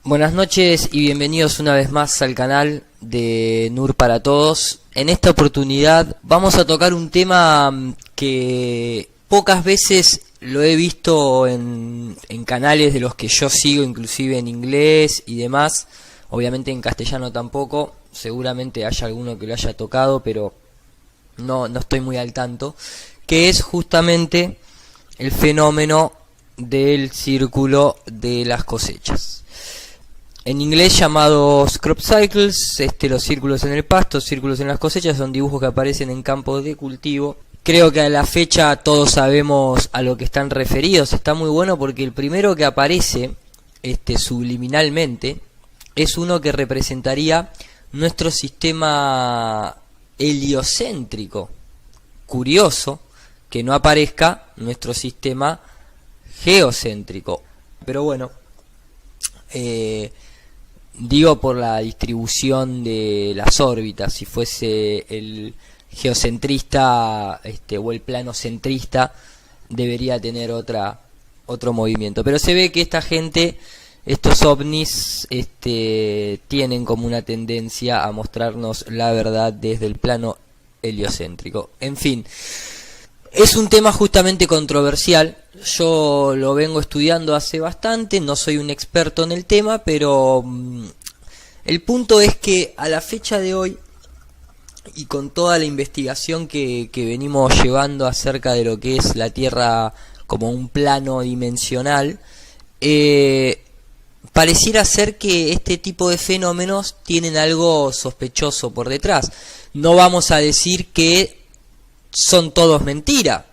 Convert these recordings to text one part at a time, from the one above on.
Buenas noches y bienvenidos una vez más al canal de NUR para Todos. En esta oportunidad vamos a tocar un tema que pocas veces lo he visto en canales de los que yo sigo, inclusive en inglés y demás. Obviamente en castellano tampoco, seguramente haya alguno que lo haya tocado, pero no estoy muy al tanto. Que es justamente el fenómeno del círculo de las cosechas. En inglés llamados crop cycles, los círculos en el pasto, círculos en las cosechas, son dibujos que aparecen en campos de cultivo. Creo que a la fecha todos sabemos a lo que están referidos. Está muy bueno porque el primero que aparece subliminalmente es uno que representaría nuestro sistema heliocéntrico. Curioso que no aparezca nuestro sistema geocéntrico. Pero bueno, digo por la distribución de las órbitas. Si fuese el geocentrista o el planocentrista, debería tener otro movimiento. Pero se ve que esta gente, estos ovnis, tienen como una tendencia a mostrarnos la verdad desde el plano heliocéntrico. En fin, es un tema justamente controversial. Yo lo vengo estudiando hace bastante, no soy un experto en el tema, pero el punto es que a la fecha de hoy, y con toda la investigación que venimos llevando acerca de lo que es la Tierra como un plano dimensional, pareciera ser que este tipo de fenómenos tienen algo sospechoso por detrás. No vamos a decir que son todos mentira,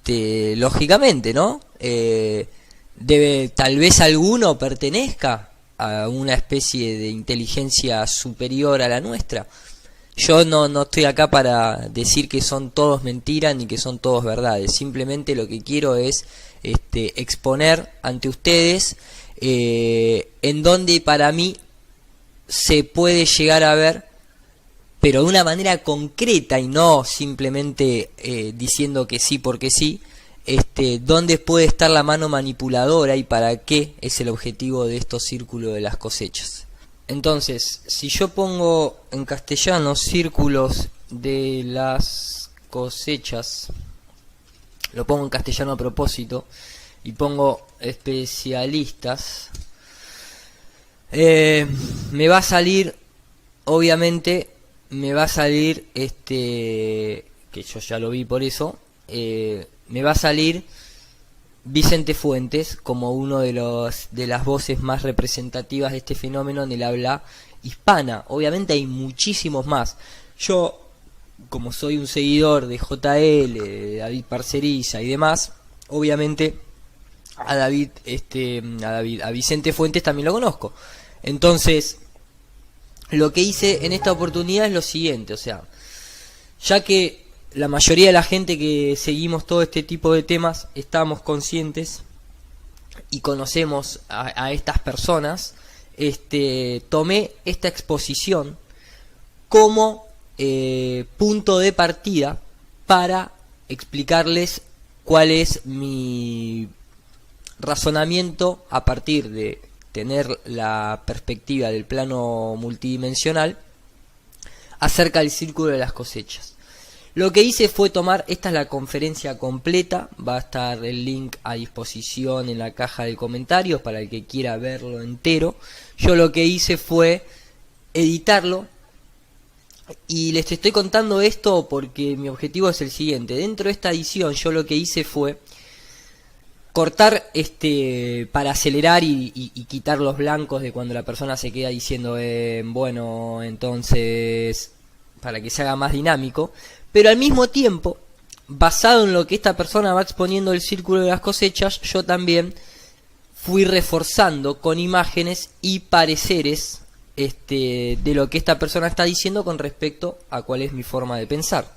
lógicamente, ¿no? Tal vez alguno pertenezca a una especie de inteligencia superior a la nuestra. Yo no estoy acá para decir que son todos mentiras ni que son todos verdades. Simplemente lo que quiero es exponer ante ustedes en donde para mí se puede llegar a ver, pero de una manera concreta y no simplemente diciendo que sí porque sí, dónde puede estar la mano manipuladora y para qué es el objetivo de estos círculos de las cosechas. Entonces, si yo pongo en castellano círculos de las cosechas, lo pongo en castellano a propósito, y pongo especialistas, me va a salir, obviamente, que yo ya lo vi por eso, me va a salir Vicente Fuentes como uno de las voces más representativas de este fenómeno en el habla hispana. Obviamente hay muchísimos más. Yo, como soy un seguidor de JL, de David Parceriza y demás, obviamente a Vicente Fuentes también lo conozco. Entonces, lo que hice en esta oportunidad es lo siguiente, o sea, ya que la mayoría de la gente que seguimos todo este tipo de temas estamos conscientes y conocemos a estas personas, tomé esta exposición como punto de partida para explicarles cuál es mi razonamiento a partir de tener la perspectiva del plano multidimensional acerca del círculo de las cosechas. Lo que hice fue tomar, esta es la conferencia completa, va a estar el link a disposición en la caja de comentarios para el que quiera verlo entero. Yo lo que hice fue editarlo y les estoy contando esto porque mi objetivo es el siguiente. Dentro de esta edición yo lo que hice fue cortar para acelerar y quitar los blancos de cuando la persona se queda diciendo bueno, entonces, para que se haga más dinámico. Pero al mismo tiempo, basado en lo que esta persona va exponiendo el círculo de las cosechas, yo también fui reforzando con imágenes y pareceres de lo que esta persona está diciendo con respecto a cuál es mi forma de pensar.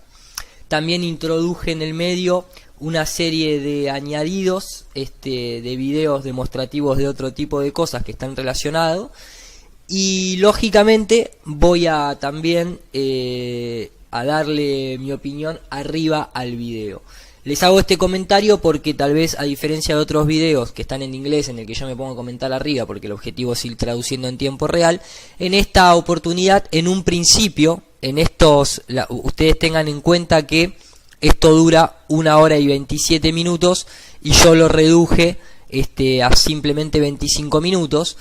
También introduje en el medio una serie de añadidos de videos demostrativos de otro tipo de cosas que están relacionados. Y lógicamente voy a también a darle mi opinión arriba al video. les hago este comentario porque tal vez, a diferencia de otros videos que están en inglés, en el que yo me pongo a comentar arriba porque el objetivo es ir traduciendo en tiempo real, en esta oportunidad, en un principio, ustedes tengan en cuenta que esto dura 1 hora y 27 minutos y yo lo reduje a simplemente 25 minutos,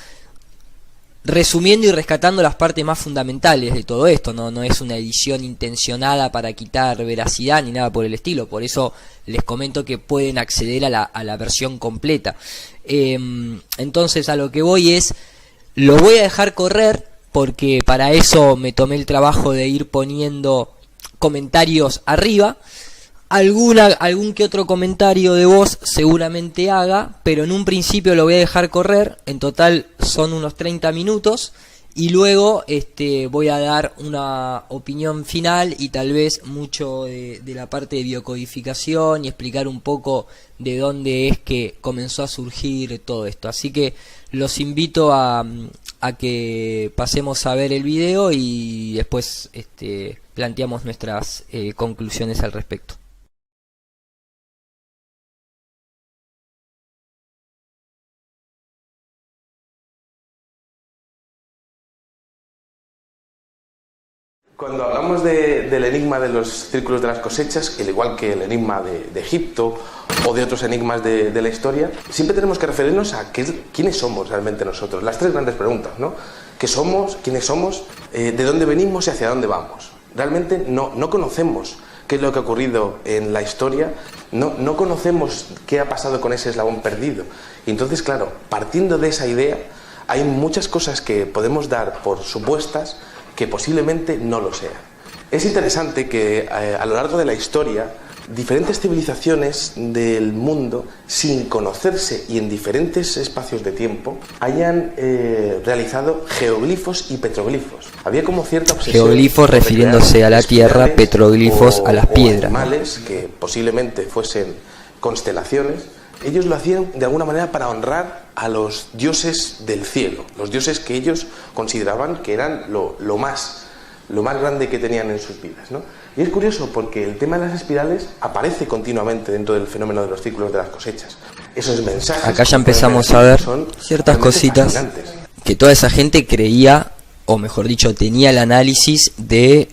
resumiendo y rescatando las partes más fundamentales de todo esto. No es una edición intencionada para quitar veracidad ni nada por el estilo, por eso les comento que pueden acceder a la versión completa. Entonces, a lo que voy es, lo voy a dejar correr porque para eso me tomé el trabajo de ir poniendo comentarios arriba. Algún que otro comentario de voz seguramente haga, pero en un principio lo voy a dejar correr. En total son unos 30 minutos y luego voy a dar una opinión final y tal vez mucho de la parte de biocodificación y explicar un poco de dónde es que comenzó a surgir todo esto. Así que los invito a que pasemos a ver el video y después planteamos nuestras conclusiones al respecto. Cuando hablamos del enigma de los círculos de las cosechas, al igual que el enigma de Egipto o de otros enigmas de la historia, siempre tenemos que referirnos a quiénes somos realmente nosotros. Las 3 grandes preguntas, ¿no? ¿Qué somos? ¿Quiénes somos? ¿De dónde venimos y hacia dónde vamos? Realmente no conocemos qué es lo que ha ocurrido en la historia, no conocemos qué ha pasado con ese eslabón perdido. Y entonces, claro, partiendo de esa idea, hay muchas cosas que podemos dar por supuestas que posiblemente no lo sean. Es interesante que a lo largo de la historia, diferentes civilizaciones del mundo, sin conocerse y en diferentes espacios de tiempo, hayan realizado geoglifos y petroglifos. Había como cierta obsesión. Geoglifos refiriéndose a la tierra, petroglifos a las piedras. Animales que posiblemente fuesen constelaciones. Ellos lo hacían de alguna manera para honrar a los dioses del cielo, los dioses que ellos consideraban que eran lo más grande que tenían en sus vidas, ¿no? Y es curioso porque el tema de las espirales aparece continuamente dentro del fenómeno de los círculos de las cosechas. Esos mensajes... Acá ya empezamos a ver ciertas cositas que toda esa gente creía, o mejor dicho, tenía el análisis de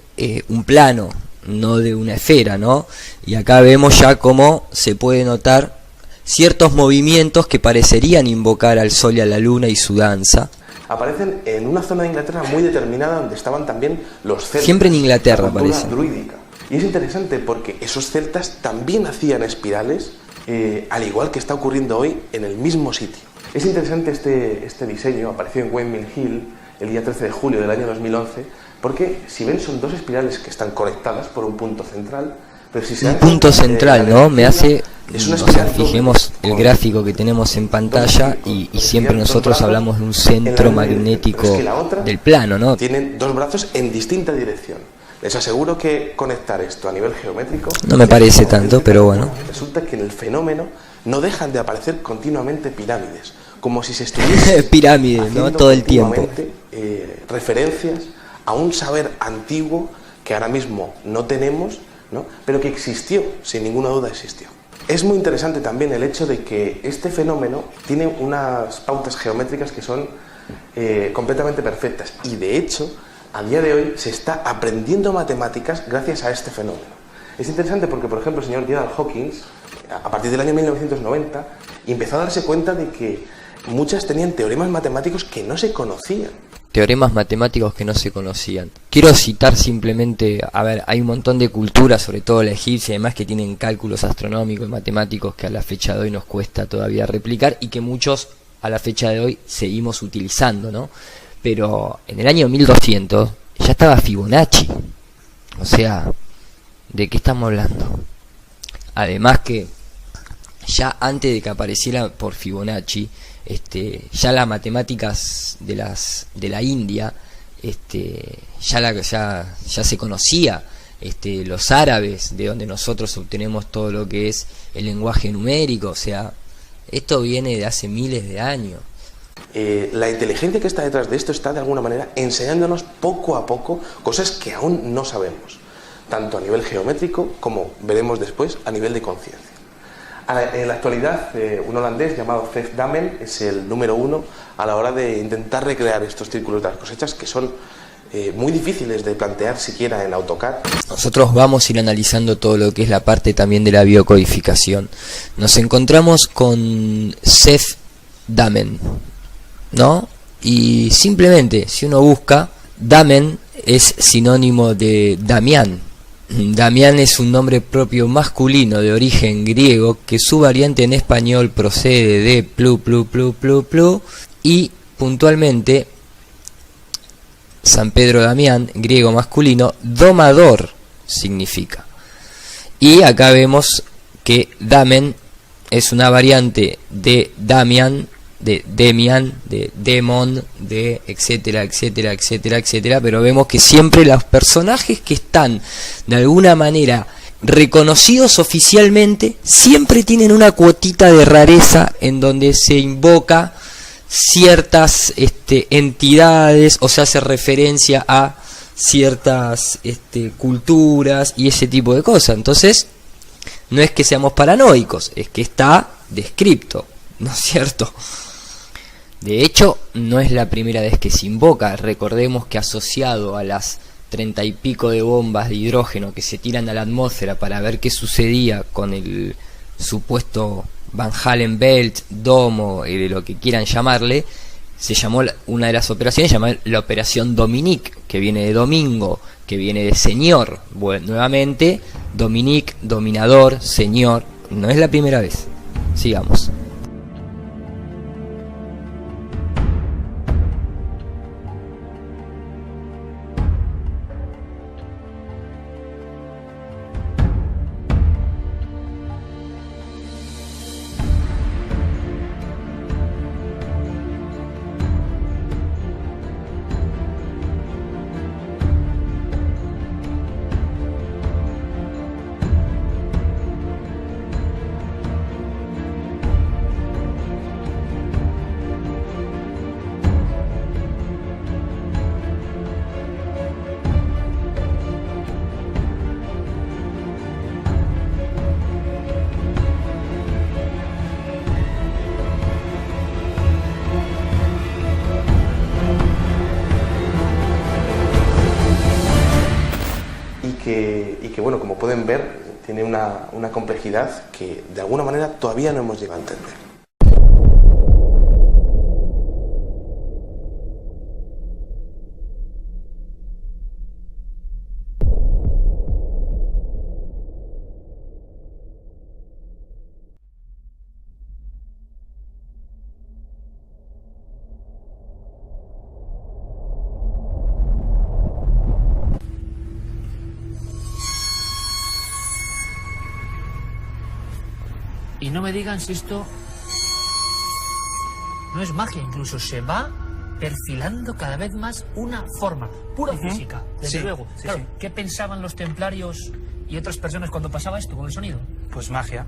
un plano, no de una esfera, ¿no? Y acá vemos ya cómo se puede notar ciertos movimientos que parecerían invocar al sol y a la luna y su danza. Aparecen en una zona de Inglaterra muy determinada donde estaban también los celtas. Siempre en Inglaterra aparecen. Druídica. Y es interesante porque esos celtas también hacían espirales, al igual que está ocurriendo hoy en el mismo sitio. Es interesante este diseño, apareció en Windmill Hill el día 13 de julio del año 2011, porque si ven son 2 espirales que están conectadas por un punto central. Pero si un punto central, ¿no? Me hace... O sea, fijemos el gráfico que tenemos en pantalla y siempre nosotros hablamos de un centro magnético del plano, ¿no? Tienen 2 brazos en distinta dirección. Les aseguro que conectar esto a nivel geométrico... No me parece tanto, pero bueno. Resulta que en el fenómeno no dejan de aparecer continuamente pirámides, como si se estuviese pirámides, ¿no? Todo el tiempo. Referencias a un saber antiguo que ahora mismo no tenemos, ¿no? Pero que existió, sin ninguna duda existió. Es muy interesante también el hecho de que este fenómeno tiene unas pautas geométricas que son completamente perfectas y de hecho a día de hoy se está aprendiendo matemáticas gracias a este fenómeno. Es interesante porque, por ejemplo, el señor Gerald Hawkins, a partir del año 1990, empezó a darse cuenta de que muchas tenían teoremas matemáticos que no se conocían. Teoremas matemáticos que no se conocían. Quiero citar simplemente, a ver, hay un montón de culturas, sobre todo la egipcia y demás, que tienen cálculos astronómicos y matemáticos que a la fecha de hoy nos cuesta todavía replicar y que muchos a la fecha de hoy seguimos utilizando, ¿no? Pero en el año 1200 ya estaba Fibonacci. O sea, ¿de qué estamos hablando? Además que ya antes de que apareciera por Fibonacci, ya las matemáticas de la India, ya se conocía, los árabes, de donde nosotros obtenemos todo lo que es el lenguaje numérico. O sea, esto viene de hace miles de años. La inteligencia que está detrás de esto está de alguna manera enseñándonos poco a poco cosas que aún no sabemos. tanto a nivel geométrico como, veremos después, a nivel de conciencia. En la actualidad, un holandés llamado Seth Damen es el número 1 a la hora de intentar recrear estos círculos de las cosechas, que son muy difíciles de plantear siquiera en AutoCAD. Nosotros vamos a ir analizando todo lo que es la parte también de la biocodificación. Nos encontramos con Seth Damen, ¿no? Y simplemente, si uno busca, Damen es sinónimo de Damián. Damián es un nombre propio masculino de origen griego, que su variante en español procede de plu, y puntualmente San Pedro Damián, griego masculino, domador significa. Y acá vemos que Damen es una variante de Damián, de Demian, de Demon, de etcétera, etcétera, etcétera, etcétera, pero vemos que siempre los personajes que están de alguna manera reconocidos oficialmente siempre tienen una cuotita de rareza en donde se invoca ciertas entidades o se hace referencia a ciertas culturas y ese tipo de cosas. Entonces, no es que seamos paranoicos, es que está descrito, ¿no es cierto? De hecho, no es la primera vez que se invoca. Recordemos que asociado a las 30 y pico de bombas de hidrógeno que se tiran a la atmósfera para ver qué sucedía con el supuesto Van Halen Belt, domo, lo que quieran llamarle, se llamó una de las operaciones, se llama la Operación Dominique, que viene de domingo, que viene de señor. Bueno, nuevamente, Dominique, dominador, señor. No es la primera vez. Sigamos. Y que bueno, como pueden ver, tiene una complejidad que de alguna manera todavía no hemos llegado a entender. Y no me digan si esto no es magia, incluso se va perfilando cada vez más una forma, pura física, desde luego. Sí, claro, sí. ¿qué pensaban los templarios y otras personas cuando pasaba esto con el sonido? Pues magia.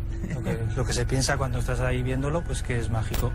Lo que se piensa cuando estás ahí viéndolo, pues que es mágico.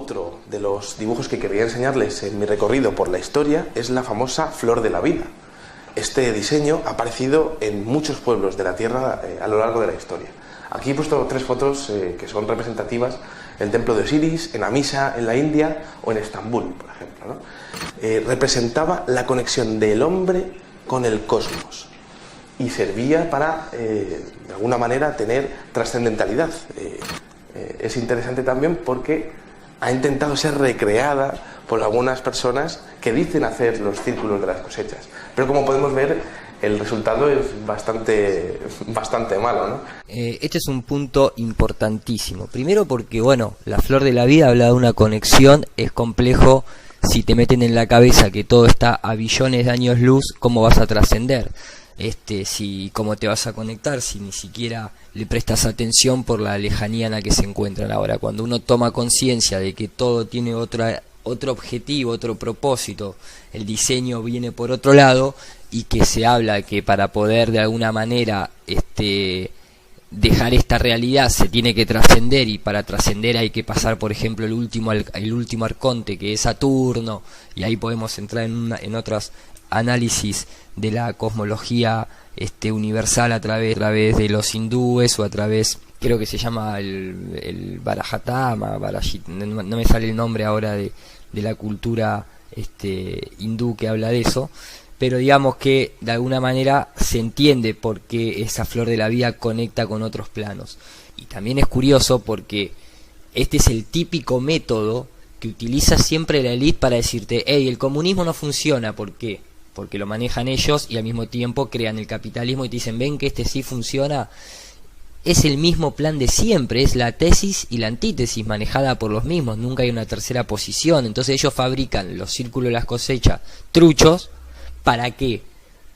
Otro de los dibujos que quería enseñarles en mi recorrido por la historia es la famosa flor de la vida. Este diseño ha aparecido en muchos pueblos de la Tierra a lo largo de la historia. Aquí he puesto 3 fotos que son representativas: el templo de Osiris, en Amisa, en la India, o en Estambul, por ejemplo, ¿no? Representaba la conexión del hombre con el cosmos y servía para, de alguna manera, tener trascendentalidad. Es interesante también porque ha intentado ser recreada por algunas personas que dicen hacer los círculos de las cosechas. Pero como podemos ver, el resultado es bastante malo, ¿no? Este es un punto importantísimo. Primero porque, bueno, la flor de la vida habla de una conexión. Es complejo si te meten en la cabeza que todo está a billones de años luz. ¿Cómo vas a trascender? ¿Cómo te vas a conectar si ni siquiera le prestas atención por la lejanía en la que se encuentran? Ahora, cuando uno toma conciencia de que todo tiene otro objetivo, otro propósito, el diseño viene por otro lado, y que se habla que para poder de alguna manera dejar esta realidad se tiene que trascender, y para trascender hay que pasar, por ejemplo, el último arconte, que es Saturno, y ahí podemos entrar en otros análisis de la cosmología universal a través de los hindúes, o a través, creo que se llama el Barajatama, no me sale el nombre ahora de la cultura hindú que habla de eso, pero digamos que de alguna manera se entiende por qué esa flor de la vida conecta con otros planos. Y también es curioso porque este es el típico método que utiliza siempre la élite para decirte: hey, el comunismo no funciona. ¿Por qué? Porque lo manejan ellos y al mismo tiempo crean el capitalismo y te dicen: ven que este sí funciona. Es el mismo plan de siempre, es la tesis y la antítesis manejada por los mismos, nunca hay una tercera posición. Entonces ellos fabrican los círculos de las cosechas truchos. ¿Para qué?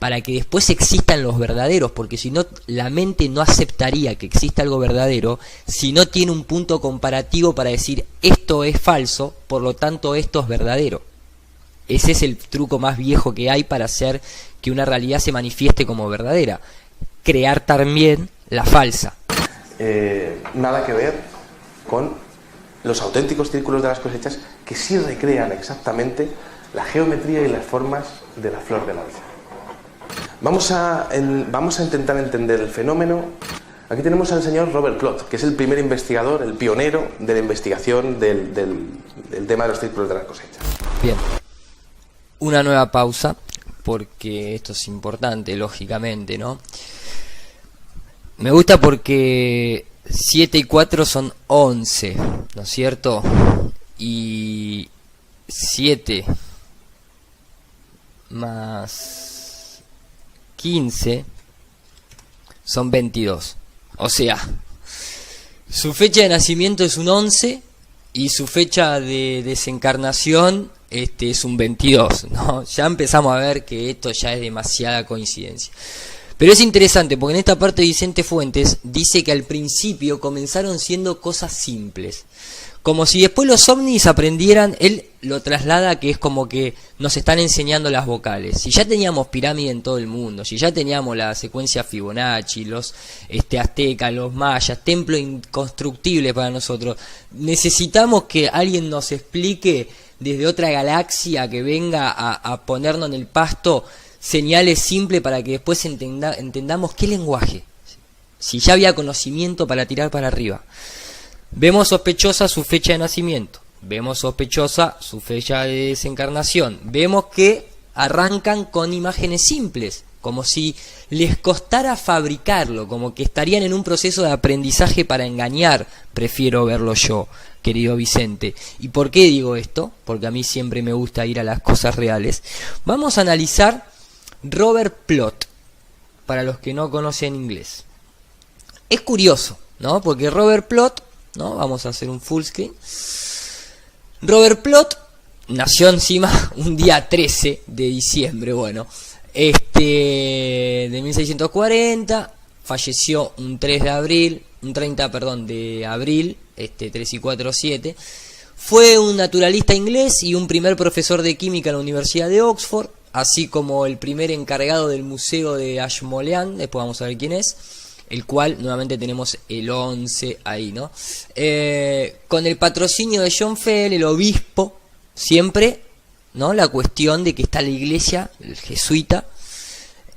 Para que después existan los verdaderos, porque si no, la mente no aceptaría que exista algo verdadero si no tiene un punto comparativo para decir: esto es falso, por lo tanto esto es verdadero. Ese es el truco más viejo que hay para hacer que una realidad se manifieste como verdadera: crear también la falsa. Nada que ver con los auténticos círculos de las cosechas, que sí recrean exactamente la geometría y las formas de la flor de la vida. Vamos a intentar entender el fenómeno. Aquí tenemos al señor Robert Plot, que es el primer investigador, el pionero de la investigación del tema de los círculos de las cosechas. Bien, una nueva pausa, porque esto es importante, lógicamente, ¿no? Me gusta porque 7 y 4 son 11, ¿no es cierto? Y 7 más 15 son 22. O sea, su fecha de nacimiento es un 11 y su fecha de desencarnación es un 22, ¿no? Ya empezamos a ver que esto ya es demasiada coincidencia. Pero es interesante porque en esta parte Vicente Fuentes dice que al principio comenzaron siendo cosas simples, como si después los ovnis aprendieran. Él lo traslada que es como que nos están enseñando las vocales. Si ya teníamos pirámide en todo el mundo, si ya teníamos la secuencia Fibonacci, los aztecas, los mayas, templo inconstructible para nosotros, necesitamos que alguien nos explique desde otra galaxia, que venga a ponernos en el pasto señales simples para que después entendamos qué lenguaje. Si ya había conocimiento para tirar para arriba. Vemos sospechosa su fecha de nacimiento, vemos sospechosa su fecha de desencarnación, vemos que arrancan con imágenes simples, como si les costara fabricarlo, como que estarían en un proceso de aprendizaje para engañar. Prefiero verlo yo, querido Vicente. ¿Y por qué digo esto? Porque a mí siempre me gusta ir a las cosas reales. Vamos a analizar Robert Plot, para los que no conocen inglés. Es curioso, ¿no? Porque Robert Plot, ¿no? Vamos a hacer un full screen. Robert Plot nació encima un día 13 de diciembre, bueno, de 1640, falleció un 30 de abril, 3 y 4, 7. Fue un naturalista inglés y un primer profesor de química en la Universidad de Oxford, así como el primer encargado del Museo de Ashmolean, después vamos a ver quién es. el cual nuevamente tenemos el 11 ahí, ¿no? Con el patrocinio de John Fell, el obispo, siempre, ¿no? La cuestión de que está la iglesia, el jesuita,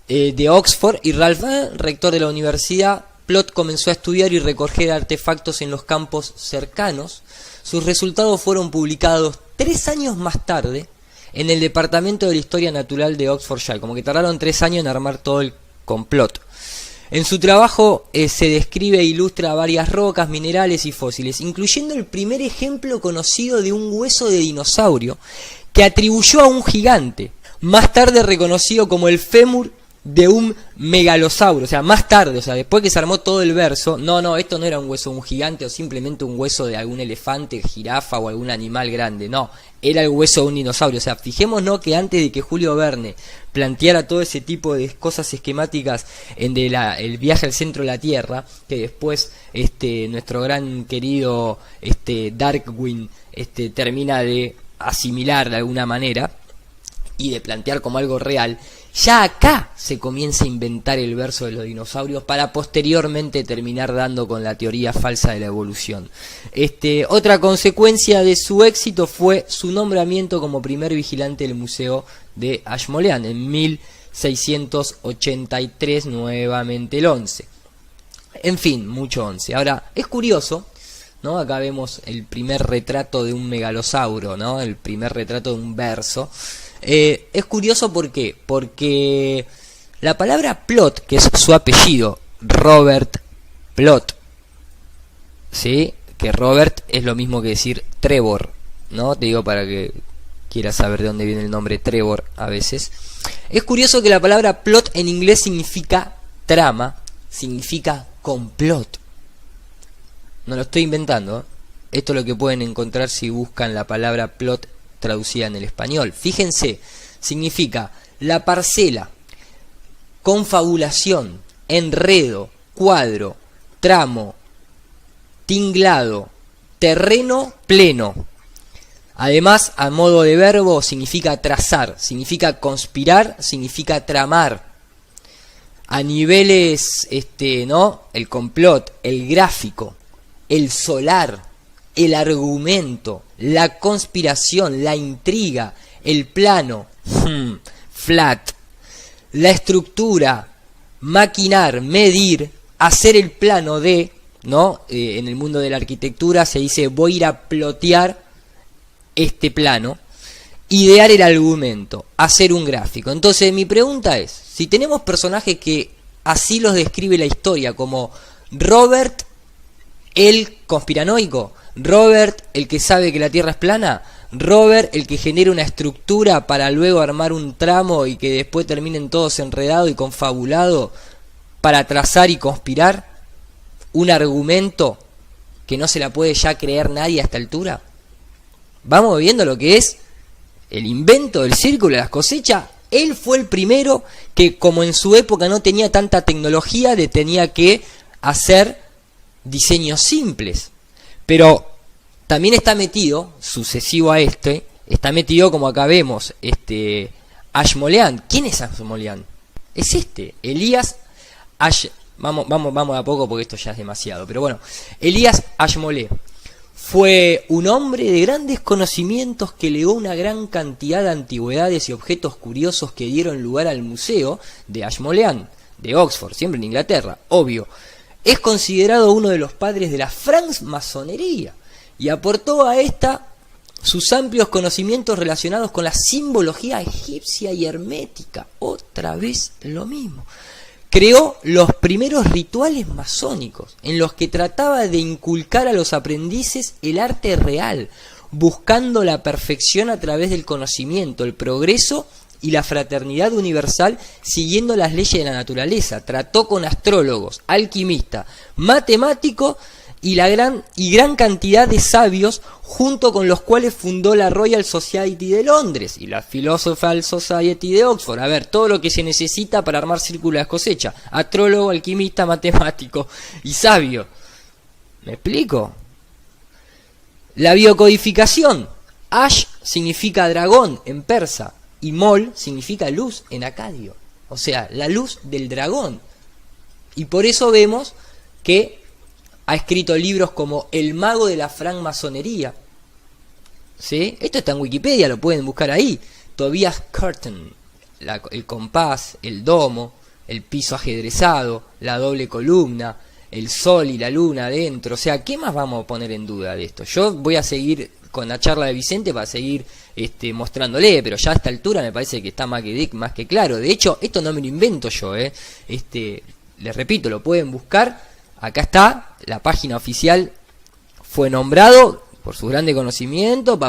de Oxford, y Ralph, rector de la universidad. Plot comenzó a estudiar y recoger artefactos en los campos cercanos. Sus resultados fueron publicados 3 años más tarde en el Departamento de la Historia Natural de Oxfordshire, como que tardaron 3 años en armar todo el complot. En su trabajo se describe e ilustra varias rocas, minerales y fósiles, incluyendo el primer ejemplo conocido de un hueso de dinosaurio que atribuyó a un gigante, más tarde reconocido como el fémur de un megalosauro. O sea, más tarde, o sea, después que se armó todo el verso, no, esto no era un hueso de un gigante o simplemente un hueso de algún elefante, jirafa o algún animal grande, no, era el hueso de un dinosaurio. O sea, fijémonos que antes de que Julio Verne planteara todo ese tipo de cosas esquemáticas en el viaje al centro de la Tierra, que después nuestro gran querido Darwin termina de asimilar de alguna manera y de plantear como algo real, ya acá se comienza a inventar el verso de los dinosaurios para posteriormente terminar dando con la teoría falsa de la evolución. Otra consecuencia de su éxito fue su nombramiento como primer vigilante del Museo de Ashmolean en 1683, nuevamente el 11. En fin, mucho 11. Ahora, es curioso, ¿no? Acá vemos el primer retrato de un megalosauro, ¿no? El primer retrato de un verso. Es curioso, ¿por qué? Porque la palabra Plot, que es su apellido, Robert Plot, ¿sí? Que Robert es lo mismo que decir Trevor, ¿no? Te digo para que quieras saber de dónde viene el nombre Trevor a veces. Es curioso que la palabra plot en inglés significa trama, significa complot. No lo estoy inventando, ¿eh? Esto es lo que pueden encontrar si buscan la palabra plot traducida en el español. Fíjense, significa la parcela, confabulación, enredo, cuadro, tramo, tinglado, terreno pleno. Además, a modo de verbo, significa trazar, significa conspirar, significa tramar. A niveles, ¿no? El complot, el gráfico, el solar, el argumento, la conspiración, la intriga, el plano, flat, la estructura, maquinar, medir, hacer el plano de, ¿no? En el mundo de la arquitectura se dice voy a ir a plotear este plano, idear el argumento, hacer un gráfico. Entonces mi pregunta es, si tenemos personajes que así los describe la historia, como Robert el conspiranoico, Robert el que sabe que la Tierra es plana, Robert el que genera una estructura para luego armar un tramo y que después terminen todos enredados y confabulados para trazar y conspirar un argumento que no se la puede ya creer nadie a esta altura. Vamos viendo lo que es el invento del círculo de las cosechas. Él fue el primero que, como en su época no tenía tanta tecnología, tenía que hacer diseños simples. Pero también está metido, sucesivo a está metido, como acá vemos, Ashmolean. ¿Quién es Ashmolean? Es Elías vamos a poco porque esto ya es demasiado, pero bueno, Elías Ashmole fue un hombre de grandes conocimientos que legó una gran cantidad de antigüedades y objetos curiosos que dieron lugar al museo de Ashmolean, de Oxford, siempre en Inglaterra, obvio. Es considerado uno de los padres de la francmasonería y aportó a esta sus amplios conocimientos relacionados con la simbología egipcia y hermética. Otra vez lo mismo. Creó los primeros rituales masónicos, en los que trataba de inculcar a los aprendices el arte real, buscando la perfección a través del conocimiento, el progreso y la fraternidad universal, siguiendo las leyes de la naturaleza. Trató con astrólogos, alquimistas, matemáticos y gran cantidad de sabios, junto con los cuales fundó la Royal Society de Londres y la Philosophical Society de Oxford. A ver, todo lo que se necesita para armar círculo de las cosechas: astrólogo, alquimista, matemático y sabio. ¿Me explico? La biocodificación. Ash significa dragón en persa y Mol significa luz en acadio. O sea, la luz del dragón. Y por eso vemos que ha escrito libros como El mago de la francmasonería. ¿Sí? Esto está en Wikipedia, lo pueden buscar ahí. Tobias Curtin, el compás, el domo, el piso ajedrezado, la doble columna, el sol y la luna adentro. O sea, ¿qué más vamos a poner en duda de esto? Yo voy a seguir con la charla de Vicente para seguir mostrándole, pero ya a esta altura me parece que está más que claro. De hecho, esto no me lo invento yo, les repito, lo pueden buscar. Acá está, la página oficial, fue nombrado por su grande conocimiento,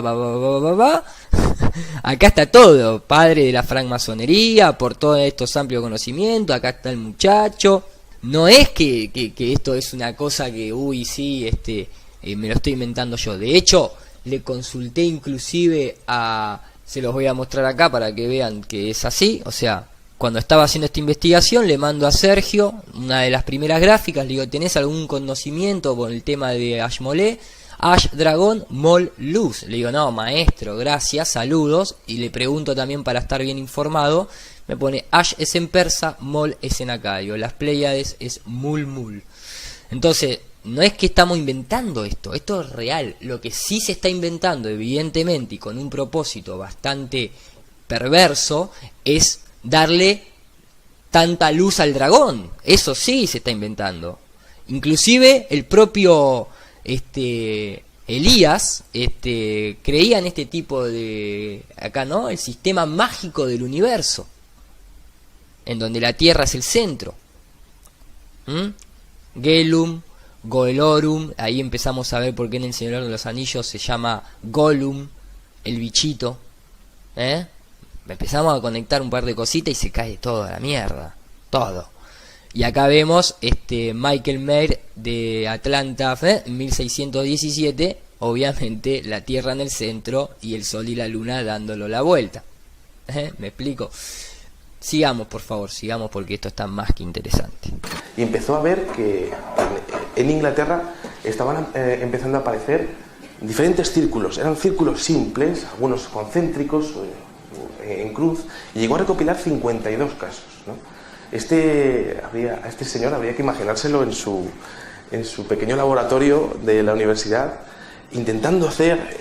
acá está todo, padre de la francmasonería, por todos estos amplios conocimientos, acá está el muchacho. No es que esto es una cosa que, uy, sí, me lo estoy inventando yo. De hecho, le consulté inclusive se los voy a mostrar acá para que vean que es así. O sea, cuando estaba haciendo esta investigación, le mando a Sergio una de las primeras gráficas, le digo, ¿tenés algún conocimiento con el tema de Ashmole? Ash Dragón Mol Luz. Le digo, no, maestro, gracias, saludos. Y le pregunto también para estar bien informado. Me pone Ash es en persa, Mol es en acadio. Las Pléyades es Mul Mul. Entonces, no es que estamos inventando esto es real. Lo que sí se está inventando, evidentemente, y con un propósito bastante perverso, es darle tanta luz al dragón. Eso sí se está inventando. Inclusive el propio Elías creía en este tipo de, acá no, el sistema mágico del universo, en donde la Tierra es el centro. Gelum, Goelorum, ahí empezamos a ver por qué en el Señor de los Anillos se llama Gollum, el bichito. Empezamos a conectar un par de cositas y se cae todo a la mierda, todo. Y acá vemos Michael Mayer de Atlanta, 1617, obviamente la Tierra en el centro y el Sol y la Luna dándolo la vuelta. ¿Me explico? Sigamos, por favor, sigamos porque esto está más que interesante. Y empezó a ver que en Inglaterra estaban empezando a aparecer diferentes círculos. Eran círculos simples, algunos concéntricos, en cruz, y llegó a recopilar 52 casos, ¿no? A este señor habría que imaginárselo en su pequeño laboratorio de la universidad, intentando hacer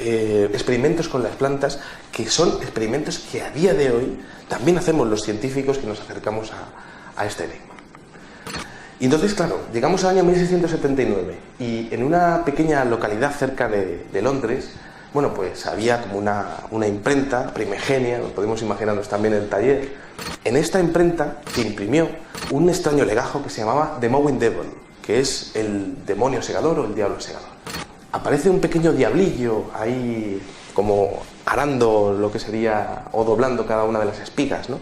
experimentos con las plantas, que son experimentos que a día de hoy también hacemos los científicos que nos acercamos a este enigma. Y entonces, claro, llegamos al año 1679 y en una pequeña localidad cerca de Londres, bueno, pues había como una imprenta primigenia, lo podemos imaginarnos también en el taller. En esta imprenta se imprimió un extraño legajo que se llamaba The Mowing Devil, que es el demonio segador o el diablo segador. Aparece un pequeño diablillo ahí como arando lo que sería, o doblando cada una de las espigas, ¿no?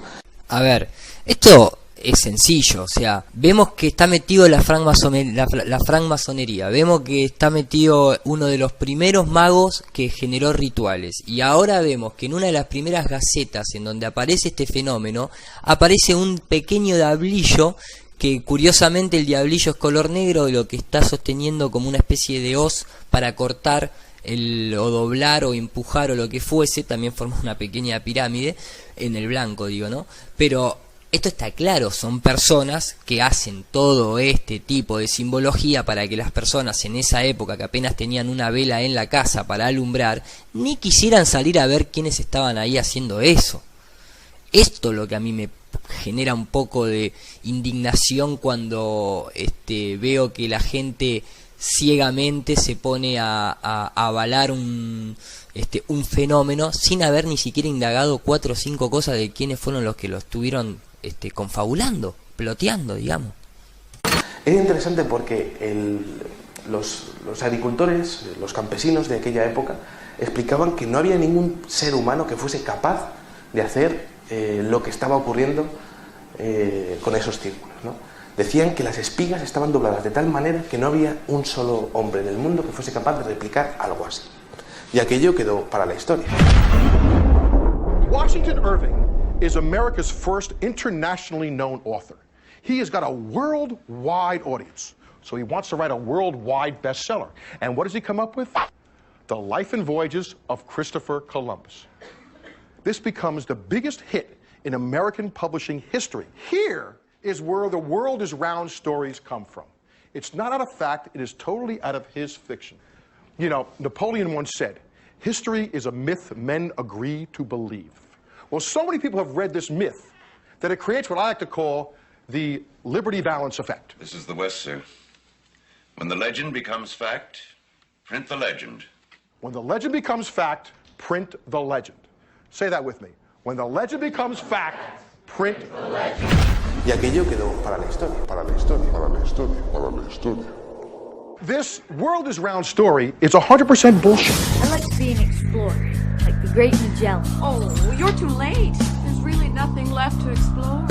A ver, esto es sencillo, o sea, vemos que está metido la francmasonería, vemos que está metido uno de los primeros magos que generó rituales, y ahora vemos que en una de las primeras gacetas en donde aparece este fenómeno, aparece un pequeño diablillo, que curiosamente el diablillo es color negro, lo que está sosteniendo como una especie de hoz para cortar o doblar o empujar o lo que fuese, también forma una pequeña pirámide en el blanco, digo, ¿no? Pero esto está claro, son personas que hacen todo este tipo de simbología para que las personas en esa época, que apenas tenían una vela en la casa para alumbrar, ni quisieran salir a ver quiénes estaban ahí haciendo eso. Esto es lo que a mí me genera un poco de indignación cuando veo que la gente ciegamente se pone a avalar un fenómeno sin haber ni siquiera indagado 4 o 5 cosas de quiénes fueron los que lo estuvieron confabulando, ploteando, digamos. Es interesante porque los agricultores, los campesinos de aquella época, explicaban que no había ningún ser humano que fuese capaz de hacer lo que estaba ocurriendo con esos círculos, ¿no? Decían que las espigas estaban dobladas de tal manera que no había un solo hombre en el mundo que fuese capaz de replicar algo así. Y aquello quedó para la historia. Washington Irving is America's first internationally known author. He has got a worldwide audience, so he wants to write a worldwide bestseller. And what does he come up with? The Life and Voyages of Christopher Columbus. This becomes the biggest hit in American publishing history. Here is where the world is round stories come from. It's not out of fact, it is totally out of his fiction. You know, Napoleon once said, history is a myth men agree to believe. Well, so many people have read this myth that it creates what I like to call the Liberty Balance effect. This is the West, sir. When the legend becomes fact, print the legend. When the legend becomes fact, print the legend. Say that with me. When the legend becomes fact, print the legend. Y aquello quedó para la historia, para la historia, para la historia, para la historia. This world is round story is 100% bullshit. I like to be an explorer, like the Great Magellan. Oh, you're too late. There's really nothing left to explore.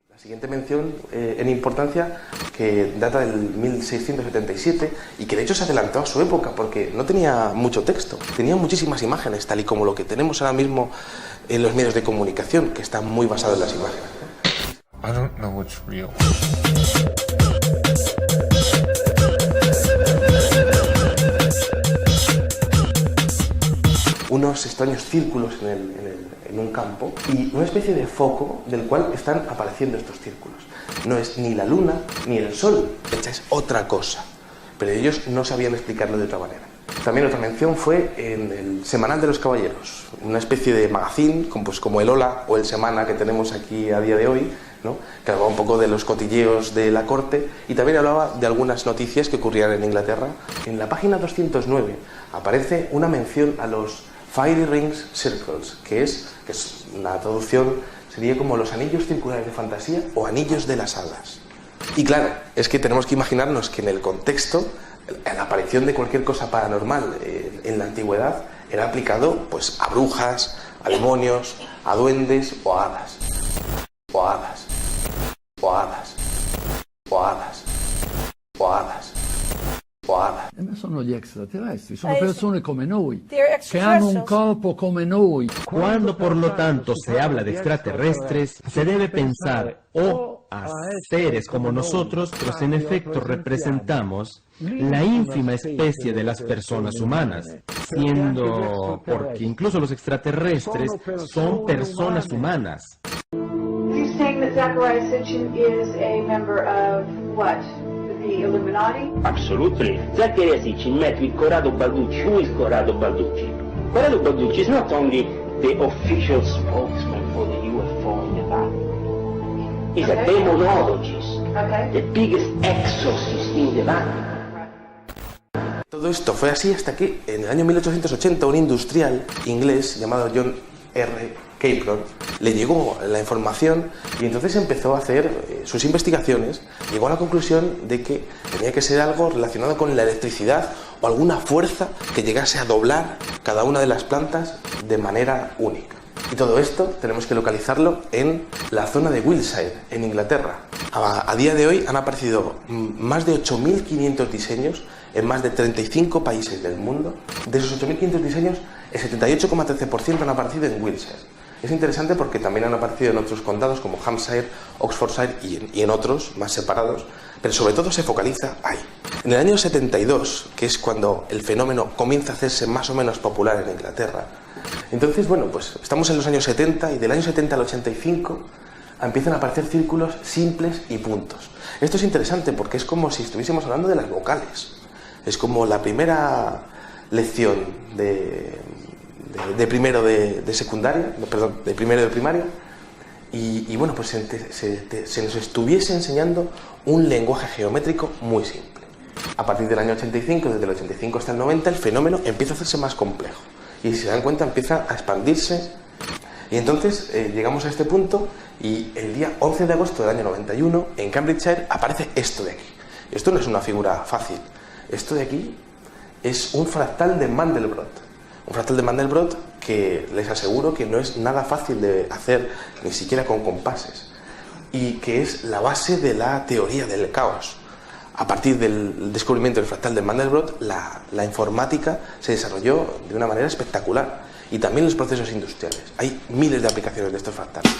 La siguiente mención en importancia, que data del 1677 y que de hecho se adelantó a su época porque no tenía mucho texto, tenía muchísimas imágenes, tal y como lo que tenemos ahora mismo en los medios de comunicación, que está muy basado en las imágenes. I don't know what's real. Unos extraños círculos en un campo y una especie de foco del cual están apareciendo estos círculos. No es ni la luna ni el sol, esta es otra cosa, pero ellos no sabían explicarlo de otra manera. También otra mención fue en el Semanal de los Caballeros, una especie de magazine como el Hola o el Semana que tenemos aquí a día de hoy, ¿no? Que hablaba un poco de los cotilleos de la corte y también hablaba de algunas noticias que ocurrían en Inglaterra. En la página 209 aparece una mención a los Fairy Rings Circles, que es una traducción, sería como los anillos circulares de fantasía o anillos de las hadas. Y claro, es que tenemos que imaginarnos que en el contexto, la aparición de cualquier cosa paranormal en la antigüedad era aplicado pues a brujas, a demonios, a duendes o a hadas. O hadas. O hadas. O hadas. O hadas. Sono gli extraterrestri, sono persone come noi, They're che hanno un extraterrestrials. corpo come noi. Cuando por lo tanto se habla de extraterrestres, se debe pensar o a seres como nosotros, pues en efecto representamos la ínfima especie de las personas humanas, siendo, porque incluso los extraterrestres son personas humanas. You're saying that Zachariah Sitchin is a member of what? The Illuminati? Absolutely. Zachariah Sitchin met with Corrado Balducci. Who is Corrado Balducci? Corrado Balducci is not only the official spokesman for the UFO in the Vatican. He's a demonologist, the biggest exorcist in the Vatican. Todo esto fue así hasta que en el año 1880 un industrial inglés llamado John R. Capron le llegó la información y entonces empezó a hacer sus investigaciones. Llegó a la conclusión de que tenía que ser algo relacionado con la electricidad o alguna fuerza que llegase a doblar cada una de las plantas de manera única. Y todo esto tenemos que localizarlo en la zona de Wiltshire, en Inglaterra. A día de hoy han aparecido más de 8.500 diseños en más de 35 países del mundo. De esos 8.500 diseños, el 78,13% han aparecido en Wiltshire. Es interesante porque también han aparecido en otros condados como Hampshire, Oxfordshire y en otros más separados, pero sobre todo se focaliza ahí. En el año 72, que es cuando el fenómeno comienza a hacerse más o menos popular en Inglaterra, entonces, bueno, pues estamos en los años 70 y del año 70 al 85 empiezan a aparecer círculos simples y puntos. Esto es interesante porque es como si estuviésemos hablando de las vocales. Es como la primera lección de primero de secundaria, perdón, de primero de primaria, y bueno, pues se nos estuviese enseñando un lenguaje geométrico muy simple. A partir del año 85, desde el 85 hasta el 90, el fenómeno empieza a hacerse más complejo. Y si se dan cuenta, empieza a expandirse. Y entonces llegamos a este punto y el día 11 de agosto del año 91, en Cambridgeshire, aparece esto de aquí. Esto no es una figura fácil. Esto de aquí es un fractal de Mandelbrot. Un fractal de Mandelbrot que les aseguro que no es nada fácil de hacer, ni siquiera con compases. Y que es la base de la teoría del caos. A partir del descubrimiento del fractal de Mandelbrot, la informática se desarrolló de una manera espectacular. Y también los procesos industriales. Hay miles de aplicaciones de estos fractales.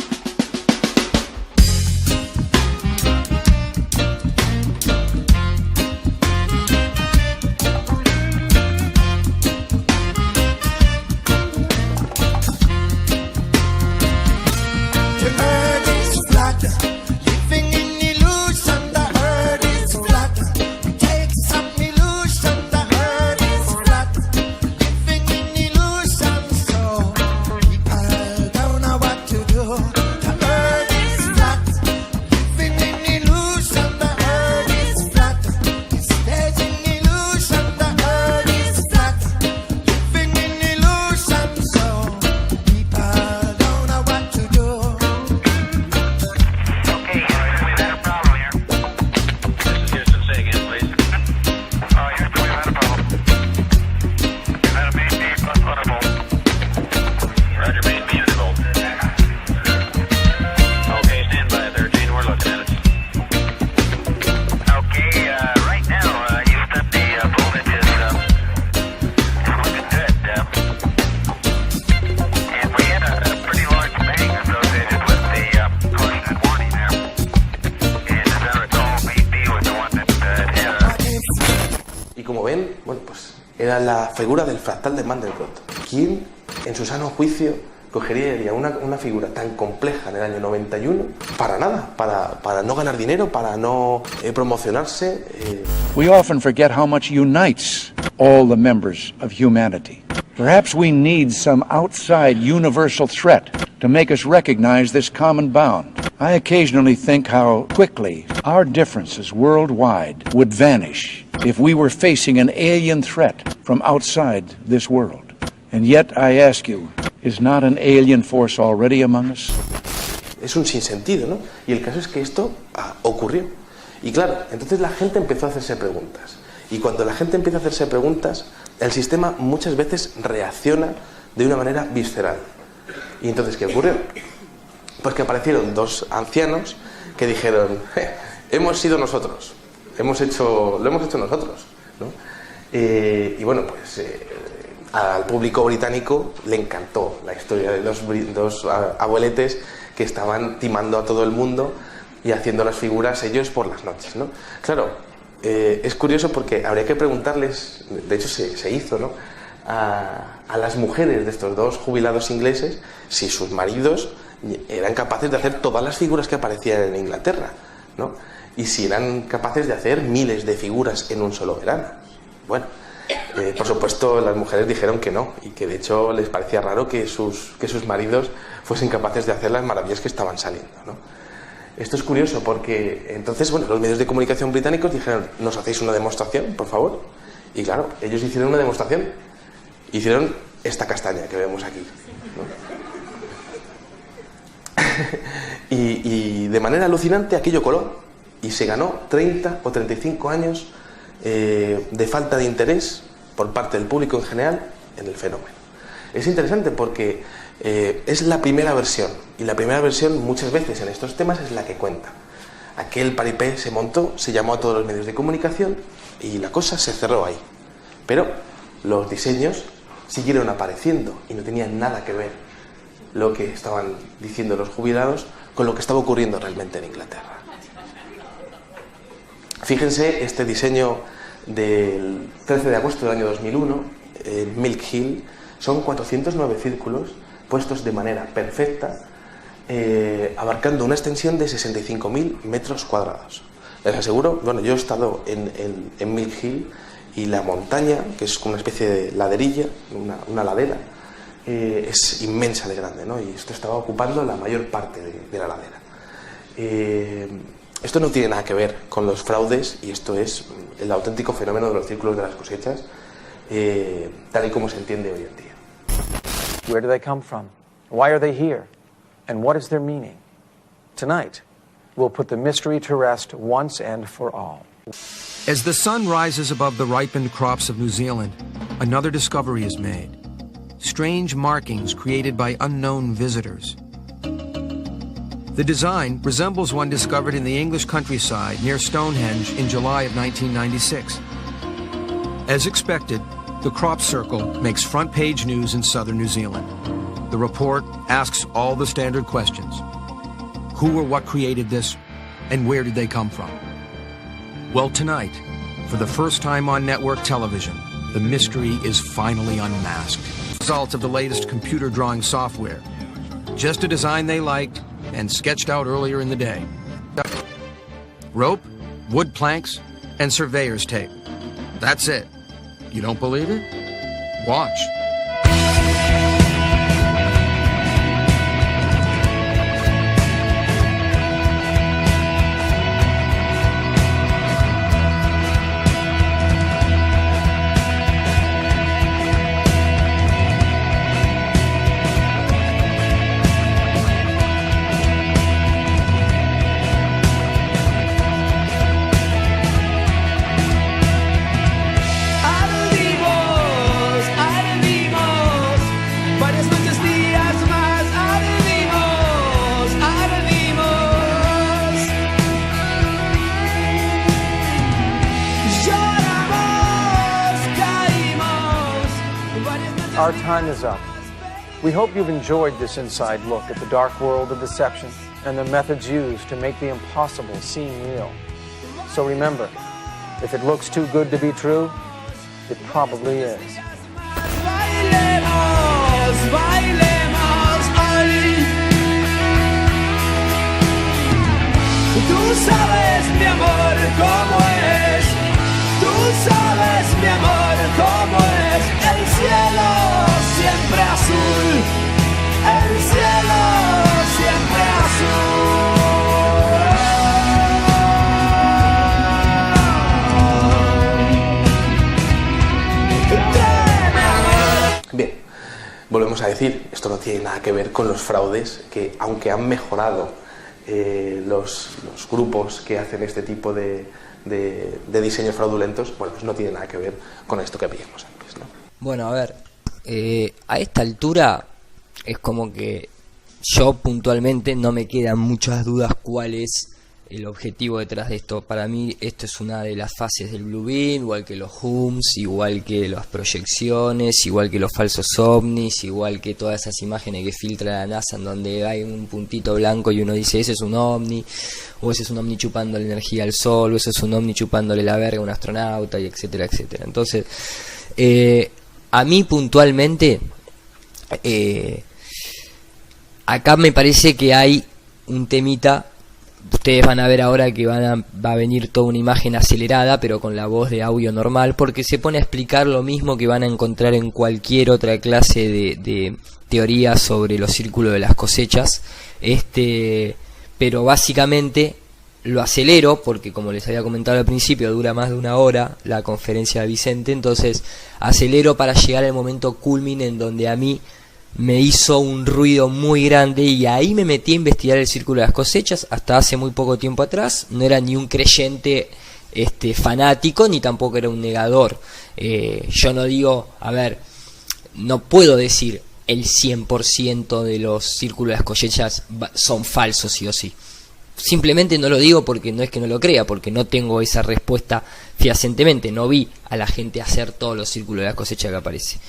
era la figura del fractal de Mandelbrot. ¿Quién, en su sano juicio, cogería una figura tan compleja en el año 91 para nada, para no ganar dinero, para no promocionarse? We often forget how much unites all the members of humanity. Perhaps we need some outside universal threat to make us recognize this common bound. I occasionally think how quickly our differences worldwide would vanish if we were facing an alien threat from outside this world. And yet I ask you, is not an alien force already among us? Es un sinsentido, ¿no? Y el caso es que esto ocurrió. Y claro, entonces la gente empezó a hacerse preguntas. Y cuando la gente empieza a hacerse preguntas, el sistema muchas veces reacciona de una manera visceral. ¿Y entonces qué ocurrió? Pues que aparecieron dos ancianos que dijeron, hemos sido nosotros, lo hemos hecho nosotros, ¿no? Y bueno, pues al público británico le encantó la historia de dos abueletes que estaban timando a todo el mundo y haciendo las figuras ellos por las noches, ¿no? Claro, es curioso porque habría que preguntarles, de hecho se hizo, ¿no?, a las mujeres de estos dos jubilados ingleses si sus maridos eran capaces de hacer todas las figuras que aparecían en Inglaterra, ¿no? Y si eran capaces de hacer miles de figuras en un solo verano. Bueno, por supuesto las mujeres dijeron que no, y que de hecho les parecía raro que sus maridos fuesen capaces de hacer las maravillas que estaban saliendo, ¿no? Esto es curioso porque entonces, bueno, los medios de comunicación británicos dijeron, ¿nos hacéis una demostración, por favor? Y claro, ellos hicieron una demostración, hicieron esta castaña que vemos aquí, ¿no? y de manera alucinante aquello coló y se ganó 30 o 35 años de falta de interés por parte del público en general en el fenómeno. Es interesante porque es la primera versión, y la primera versión muchas veces en estos temas es la que cuenta. Aquel paripé se montó, se llamó a todos los medios de comunicación y la cosa se cerró ahí. Pero los diseños siguieron apareciendo y no tenían nada que ver lo que estaban diciendo los jubilados con lo que estaba ocurriendo realmente en Inglaterra. Fíjense este diseño del 13 de agosto del año 2001 en Milk Hill. Son 409 círculos puestos de manera perfecta, abarcando una extensión de 65.000 metros cuadrados. Les aseguro, bueno, yo he estado en Milk Hill y la montaña, que es una especie de laderilla, una ladera, es inmensa de grande, ¿no? Y esto estaba ocupando la mayor parte de la ladera. Esto no tiene nada que ver con los fraudes, y esto es el auténtico fenómeno de los círculos de las cosechas, tal y como se entiende hoy en día. Where do they come from? Why are they here? And what is their meaning? Tonight, we'll put the mystery to rest once and for all. As the sun rises above the ripened crops of New Zealand, another discovery is made. Strange markings created by unknown visitors. The design resembles one discovered in the English countryside near Stonehenge in July of 1996. As expected, the crop circle makes front-page news in southern New Zealand. The report asks all the standard questions. Who or what created this, and where did they come from? Well, tonight, for the first time on network television, the mystery is finally unmasked. Results of the latest computer drawing software. Just a design they liked and sketched out earlier in the day. Rope, wood planks, and surveyor's tape. That's it. You don't believe it? Watch. Our time is up. We hope you've enjoyed this inside look at the dark world of deception and the methods used to make the impossible seem real. So remember, if it looks too good to be true, It probably is. Bailemos, bailemos hoy. Tú sabes, mi amor, cómo es. Tú sabes, mi amor, cómo es. El cielo siempre azul. El cielo siempre azul. Bien, volvemos a decir, esto no tiene nada que ver con los fraudes, que aunque han mejorado los grupos que hacen este tipo de diseños fraudulentos, bueno, pues no tiene nada que ver con esto que veíamos antes, ¿no? Bueno, a ver, a esta altura es como que yo puntualmente no me quedan muchas dudas cuál es el objetivo detrás de esto. Para mí esto es una de las fases del Blue Beam, igual que los HUMS, igual que las proyecciones, igual que los falsos ovnis, igual que todas esas imágenes que filtra la NASA en donde hay un puntito blanco y uno dice ese es un ovni, o ese es un ovni chupando la energía al sol, o ese es un ovni chupándole la verga a un astronauta, y etcétera, etcétera. Entonces, a mí puntualmente, acá me parece que hay un temita. Ustedes van a ver ahora que va a venir toda una imagen acelerada, pero con la voz de audio normal, porque se pone a explicar lo mismo que van a encontrar en cualquier otra clase de teoría sobre los círculos de las cosechas. Pero básicamente lo acelero, porque como les había comentado al principio, dura más de 1 hora la conferencia de Vicente, entonces acelero para llegar al momento culmine en donde a mí me hizo un ruido muy grande y ahí me metí a investigar el círculo de las cosechas. Hasta hace muy poco tiempo atrás no era ni un creyente fanático, ni tampoco era un negador. Yo no digo, a ver, no puedo decir el 100% de los círculos de las cosechas son falsos sí o sí. Simplemente no lo digo porque no es que no lo crea, porque no tengo esa respuesta fehacientemente. No vi a la gente hacer todos los círculos de las cosechas que aparece.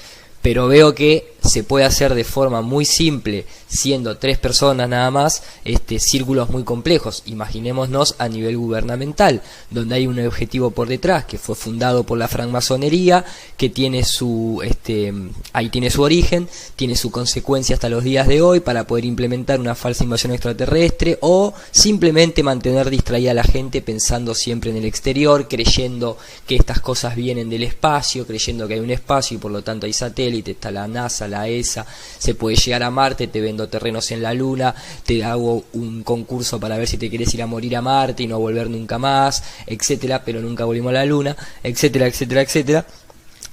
Pero veo que se puede hacer de forma muy simple, siendo 3 personas nada más, círculos muy complejos. Imaginémonos a nivel gubernamental, donde hay un objetivo por detrás, que fue fundado por la francmasonería, que tiene su, ahí tiene su origen, tiene su consecuencia hasta los días de hoy, para poder implementar una falsa invasión extraterrestre, o simplemente mantener distraída a la gente pensando siempre en el exterior, creyendo que estas cosas vienen del espacio, creyendo que hay un espacio y por lo tanto hay satélites. Está la NASA, la ESA, se puede llegar a Marte, te vendo terrenos en la Luna, te hago un concurso para ver si te querés ir a morir a Marte y no volver nunca más, etcétera, pero nunca volvimos a la Luna, etcétera, etcétera, etcétera.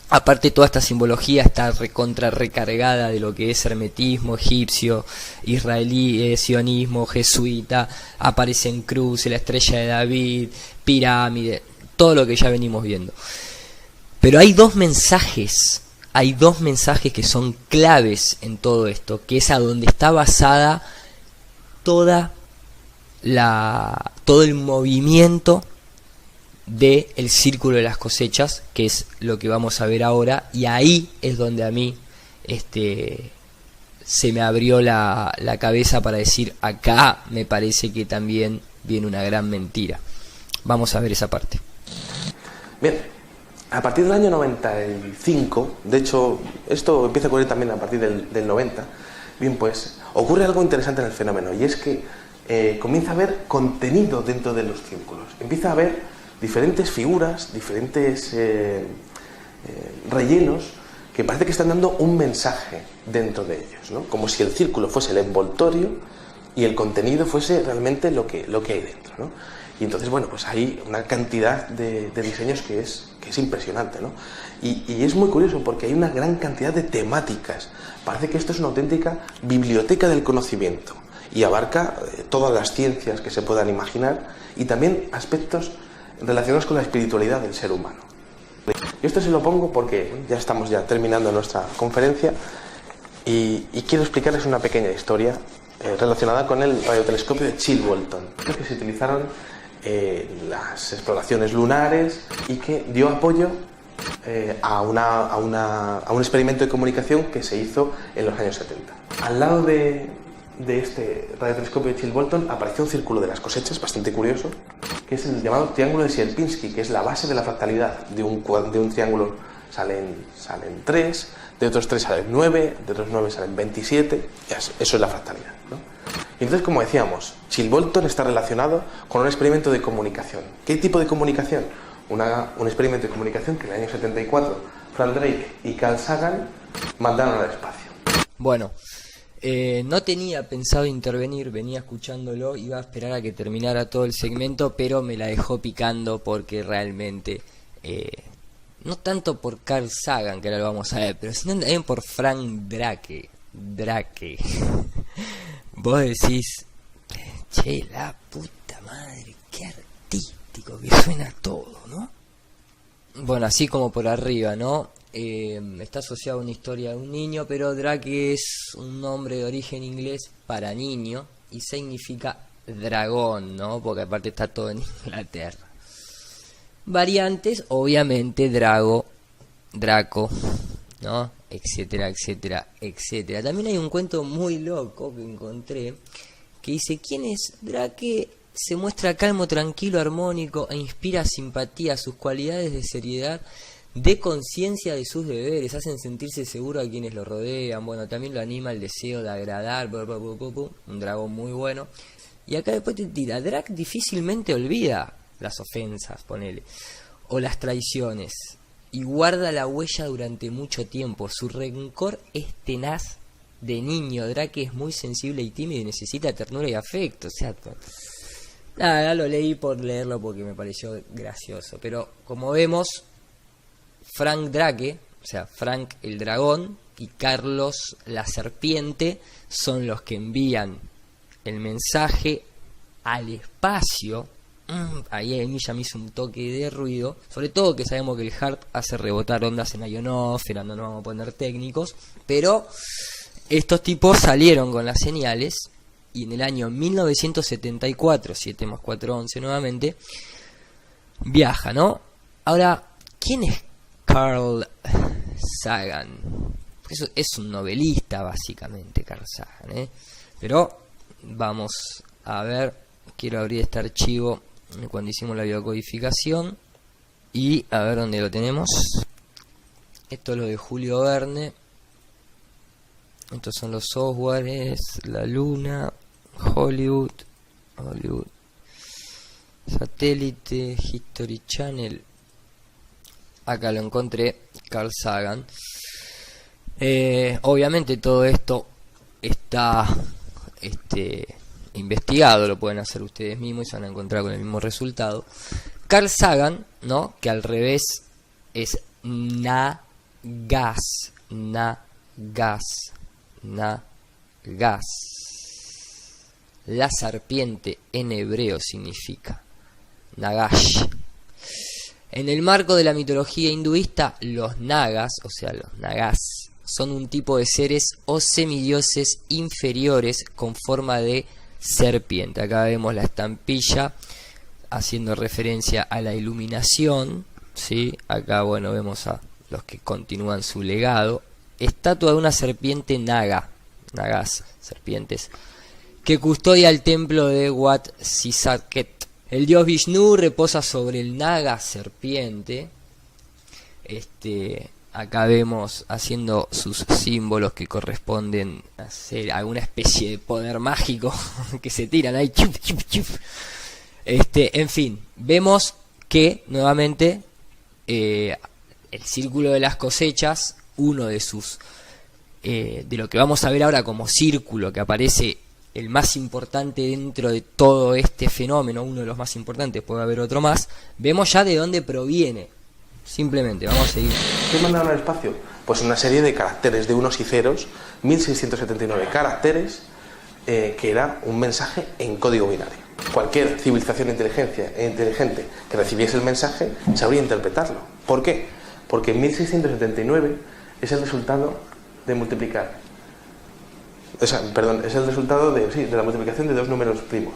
Aparte, toda esta simbología está recargada de lo que es hermetismo egipcio, israelí, sionismo, jesuita, aparecen cruces, la estrella de David, pirámide, todo lo que ya venimos viendo. Pero hay dos mensajes que son claves en todo esto, que es a donde está basada todo el movimiento del círculo de las cosechas, que es lo que vamos a ver ahora, y ahí es donde a mí se me abrió la cabeza para decir, acá me parece que también viene una gran mentira. Vamos a ver esa parte. Bien. A partir del año 95, de hecho, esto empieza a ocurrir también a partir del 90, bien, pues ocurre algo interesante en el fenómeno, y es que comienza a haber contenido dentro de los círculos. Empieza a haber diferentes figuras, diferentes rellenos, que parece que están dando un mensaje dentro de ellos, ¿no? Como si el círculo fuese el envoltorio y el contenido fuese realmente lo que hay dentro, ¿no? Y entonces, bueno, pues hay una cantidad de diseños que es impresionante, ¿no? Y es muy curioso porque hay una gran cantidad de temáticas. Parece que esto es una auténtica biblioteca del conocimiento y abarca todas las ciencias que se puedan imaginar y también aspectos relacionados con la espiritualidad del ser humano. Y esto se lo pongo porque ya estamos terminando nuestra conferencia y quiero explicarles una pequeña historia relacionada con el radiotelescopio de Chilbolton, que se utilizaron las exploraciones lunares y que dio apoyo a un experimento de comunicación que se hizo en los años 70. Al lado de este radiotelescopio de Chilbolton apareció un círculo de las cosechas bastante curioso, que es el llamado triángulo de Sierpinski, que es la base de la fractalidad de un triángulo salen 3, de otros 3 salen 9, de otros 9 salen 27, eso es la fractalidad, ¿no? Y entonces, como decíamos, Chilbolton está relacionado con un experimento de comunicación. ¿Qué tipo de comunicación? Un experimento de comunicación que en el año 74 Frank Drake y Carl Sagan mandaron al espacio. Bueno, no tenía pensado intervenir, venía escuchándolo, iba a esperar a que terminara todo el segmento, pero me la dejó picando porque realmente, no tanto por Carl Sagan, que ahora lo vamos a ver, pero sino también por Frank Drake. Vos decís, che, la puta madre, qué artístico que suena todo, ¿no? Bueno, así como por arriba, ¿no? Está asociado a una historia de un niño, pero Drake es un nombre de origen inglés para niño y significa dragón, ¿no? Porque aparte está todo en Inglaterra. Variantes, obviamente, Draco, ¿no? Etcétera, etcétera, etcétera. También hay un cuento muy loco que encontré que dice: ¿quién es Drake? Se muestra calmo, tranquilo, armónico e inspira simpatía. Sus cualidades de seriedad, de conciencia de sus deberes, hacen sentirse seguro a quienes lo rodean. Bueno, también lo anima el deseo de agradar. Un dragón muy bueno. Y acá después te tira: Drake difícilmente olvida las ofensas, ponele, o las traiciones, y guarda la huella durante mucho tiempo. Su rencor es tenaz. De niño, Drake es muy sensible y tímido y necesita ternura y afecto. O sea, nada, lo leí por leerlo porque me pareció gracioso. Pero como vemos, Frank Drake, o sea, Frank el dragón, y Carlos la serpiente son los que envían el mensaje al espacio. Ahí a mí ya me hizo un toque de ruido, sobre todo que sabemos que el HAARP hace rebotar ondas en la ionosfera, no nos vamos a poner técnicos, pero estos tipos salieron con las señales y en el año 1974, 7 más 4, 11 nuevamente, viaja, ¿no? Ahora, ¿quién es Carl Sagan? Eso es un novelista básicamente, Carl Sagan, ¿eh? Pero vamos a ver, quiero abrir este archivo cuando hicimos la biocodificación y a ver dónde lo tenemos. Esto es lo de Julio Verne. Estos son los softwares, la Luna, Hollywood, Satélite, History Channel. Acá lo encontré, Carl Sagan. Obviamente todo esto está investigado, lo pueden hacer ustedes mismos y se van a encontrar con el mismo resultado. Carl Sagan, ¿no? Que al revés es Nagas. La serpiente en hebreo significa Nagash. En el marco de la mitología hinduista, los nagas, o sea, los nagas, son un tipo de seres o semidioses inferiores con forma de serpiente. Acá vemos la estampilla haciendo referencia a la iluminación, ¿sí? Acá, bueno, vemos a los que continúan su legado. Estatua de una serpiente nagas, serpientes, que custodia el templo de Wat Sisaket. El dios Vishnu reposa sobre el naga serpiente. Acá vemos haciendo sus símbolos que corresponden a ser alguna especie de poder mágico que se tiran ahí. Chup, chup, chup. En fin, vemos que nuevamente el círculo de las cosechas, uno de sus de lo que vamos a ver ahora como círculo, que aparece el más importante dentro de todo este fenómeno, uno de los más importantes, puede haber otro más, vemos ya de dónde proviene. Simplemente, vamos a seguir. ¿Qué mandaron al espacio? Pues una serie de caracteres de unos y ceros, 1679 caracteres, que era un mensaje en código binario. Cualquier civilización inteligente que recibiese el mensaje sabría interpretarlo. ¿Por qué? Porque 1679 es el resultado de multiplicar. Es el resultado de la multiplicación de dos números primos,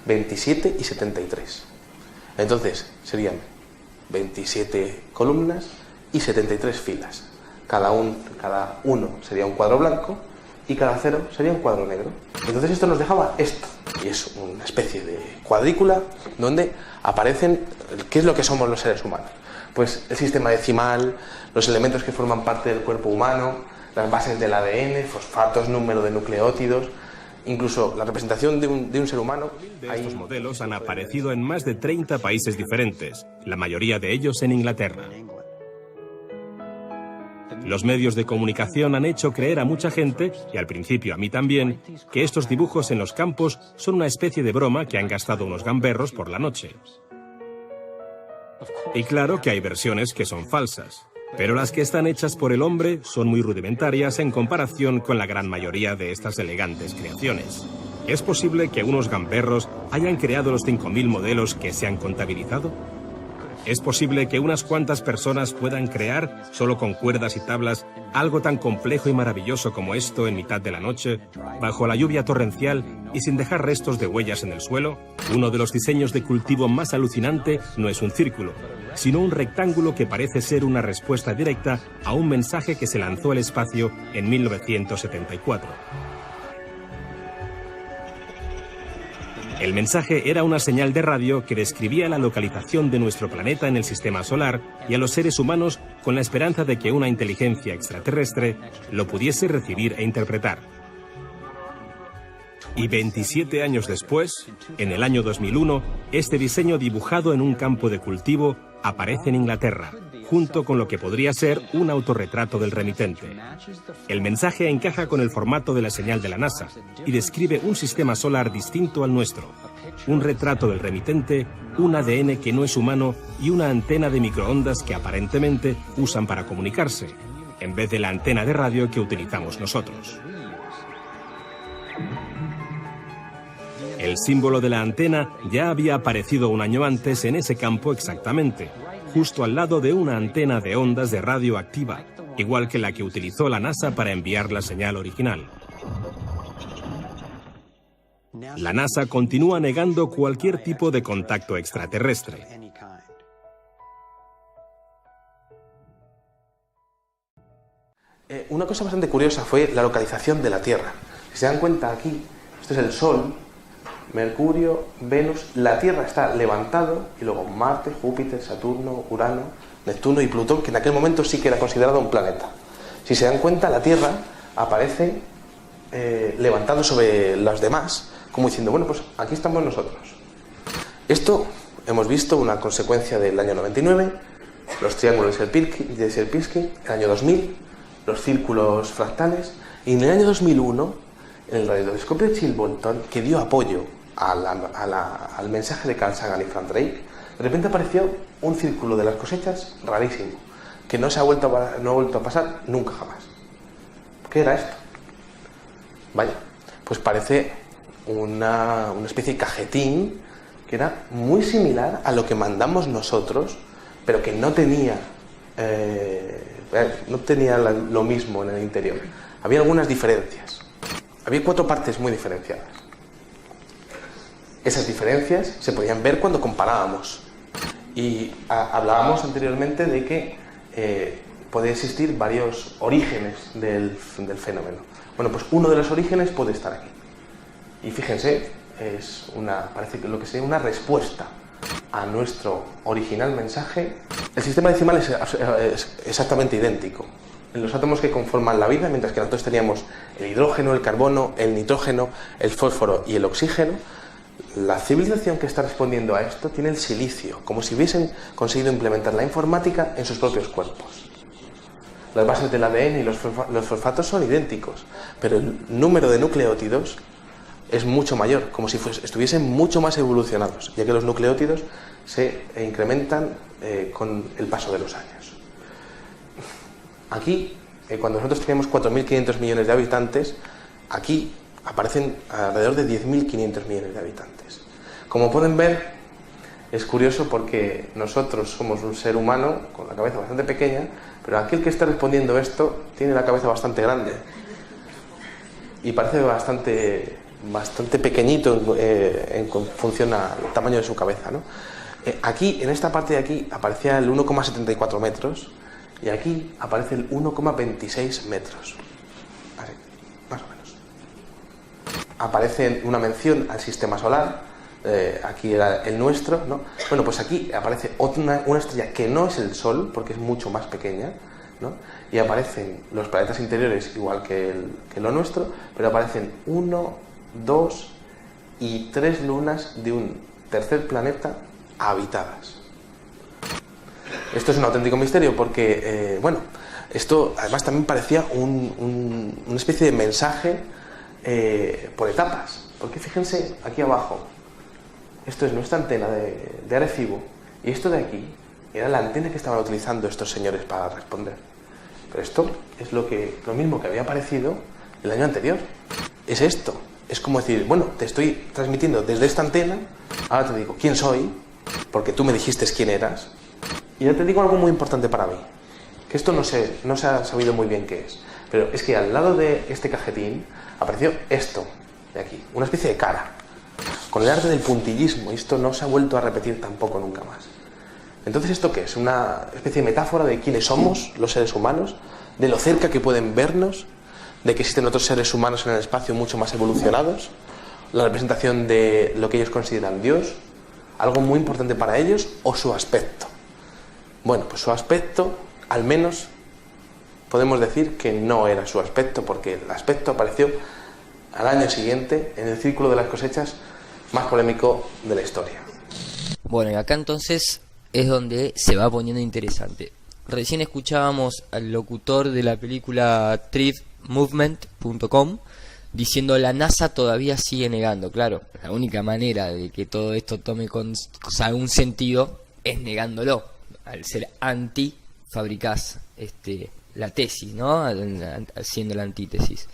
27 y 73. Entonces serían 27 columnas y 73 filas. Cada uno sería un cuadro blanco y cada cero sería un cuadro negro. Entonces esto nos dejaba esto. Y es una especie de cuadrícula donde aparecen qué es lo que somos los seres humanos. pues el sistema decimal, los elementos que forman parte del cuerpo humano, las bases del ADN, fosfatos, número de nucleótidos, incluso la representación de un ser humano. Estos modelos han aparecido en más de 30 países diferentes, la mayoría de ellos en Inglaterra. Los medios de comunicación han hecho creer a mucha gente, y al principio a mí también, que estos dibujos en los campos son una especie de broma que han gastado unos gamberros por la noche. Y claro que hay versiones que son falsas, pero las que están hechas por el hombre son muy rudimentarias en comparación con la gran mayoría de estas elegantes creaciones. ¿Es posible que unos gamberros hayan creado los 5.000 modelos que se han contabilizado? ¿Es posible que unas cuantas personas puedan crear, solo con cuerdas y tablas, algo tan complejo y maravilloso como esto en mitad de la noche, bajo la lluvia torrencial y sin dejar restos de huellas en el suelo? Uno de los diseños de cultivo más alucinante no es un círculo, sino un rectángulo que parece ser una respuesta directa a un mensaje que se lanzó al espacio en 1974. El mensaje era una señal de radio que describía la localización de nuestro planeta en el sistema solar y a los seres humanos con la esperanza de que una inteligencia extraterrestre lo pudiese recibir e interpretar. Y 27 años después, en el año 2001, este diseño dibujado en un campo de cultivo aparece en Inglaterra, junto con lo que podría ser un autorretrato del remitente. El mensaje encaja con el formato de la señal de la NASA y describe un sistema solar distinto al nuestro. Un retrato del remitente, un ADN que no es humano y una antena de microondas que aparentemente usan para comunicarse, en vez de la antena de radio que utilizamos nosotros. El símbolo de la antena ya había aparecido un año antes en ese campo exactamente, justo al lado de una antena de ondas de radio activa, igual que la que utilizó la NASA para enviar la señal original. La NASA continúa negando cualquier tipo de contacto extraterrestre. Una cosa bastante curiosa fue la localización de la Tierra. Si se dan cuenta aquí, esto es el Sol, Mercurio, Venus, la Tierra está levantado y luego Marte, Júpiter, Saturno, Urano, Neptuno y Plutón, que en aquel momento sí que era considerado un planeta. Si se dan cuenta, la Tierra aparece levantado sobre los demás, como diciendo, bueno, pues aquí estamos nosotros. Esto hemos visto una consecuencia del año 99, los triángulos de Sierpinski, el año 2000, los círculos fractales, y en el año 2001, en el radiotelescopio de Chilbolton, que dio apoyo al mensaje de Carl Sagan y Frank Drake, de repente apareció un círculo de las cosechas rarísimo, que no ha vuelto a pasar nunca jamás. ¿Qué era esto? Vaya, pues parece una especie de cajetín que era muy similar a lo que mandamos nosotros, pero que no tenía lo mismo en el interior. Había algunas diferencias. Había 4 partes muy diferenciadas. Esas diferencias se podían ver cuando comparábamos. Y hablábamos anteriormente de que podía existir varios orígenes del fenómeno. Bueno, pues uno de los orígenes puede estar aquí. Y fíjense, parece que lo que sería una respuesta a nuestro original mensaje. El sistema decimal es exactamente idéntico en los átomos que conforman la vida, mientras que nosotros teníamos el hidrógeno, el carbono, el nitrógeno, el fósforo y el oxígeno. La civilización que está respondiendo a esto tiene el silicio, como si hubiesen conseguido implementar la informática en sus propios cuerpos. Las bases del ADN y los fosfatos son idénticos, pero el número de nucleótidos es mucho mayor, como si estuviesen mucho más evolucionados, ya que los nucleótidos se incrementan con el paso de los años. Aquí, cuando nosotros teníamos 4.500 millones de habitantes, aquí aparecen alrededor de 10.500 millones de habitantes. Como pueden ver, es curioso porque nosotros somos un ser humano con la cabeza bastante pequeña, pero aquel que está respondiendo esto tiene la cabeza bastante grande y parece bastante pequeñito en función al tamaño de su cabeza, ¿no? Aquí, en esta parte de aquí, aparecía el 1,74 metros y aquí aparece el 1,26 metros. Así, más o menos. Aparece una mención al sistema solar, aquí era el nuestro, ¿no? Bueno, pues aquí aparece una estrella que no es el Sol, porque es mucho más pequeña, ¿no? Y aparecen los planetas interiores igual que lo nuestro, pero aparecen 1, 2 y 3 lunas de un tercer planeta habitadas. Esto es un auténtico misterio porque, bueno, esto además también parecía una especie de mensaje por etapas. Porque fíjense aquí abajo, esto es nuestra antena de Arecibo y esto de aquí era la antena que estaban utilizando estos señores para responder. Pero esto es lo mismo que había aparecido el año anterior. Es esto. Es como decir, bueno, te estoy transmitiendo desde esta antena, ahora te digo quién soy, porque tú me dijiste quién eras, y ya te digo algo muy importante para mí, que esto no se ha sabido muy bien qué es, pero es que al lado de este cajetín apareció esto de aquí, una especie de cara, con el arte del puntillismo, y esto no se ha vuelto a repetir tampoco nunca más. Entonces, ¿esto qué es? Una especie de metáfora de quiénes somos los seres humanos, de lo cerca que pueden vernos, de que existen otros seres humanos en el espacio mucho más evolucionados, la representación de lo que ellos consideran Dios, algo muy importante para ellos, o su aspecto. Bueno, pues su aspecto, al menos podemos decir que no era su aspecto, porque el aspecto apareció al año siguiente en el círculo de las cosechas más polémico de la historia. Bueno, y acá entonces es donde se va poniendo interesante. Recién escuchábamos al locutor de la película ThreadMovement.com diciendo la NASA todavía sigue negando. Claro, la única manera de que todo esto tome un sentido es negándolo. Al ser anti, fabricás la tesis, ¿no? Haciendo la antítesis.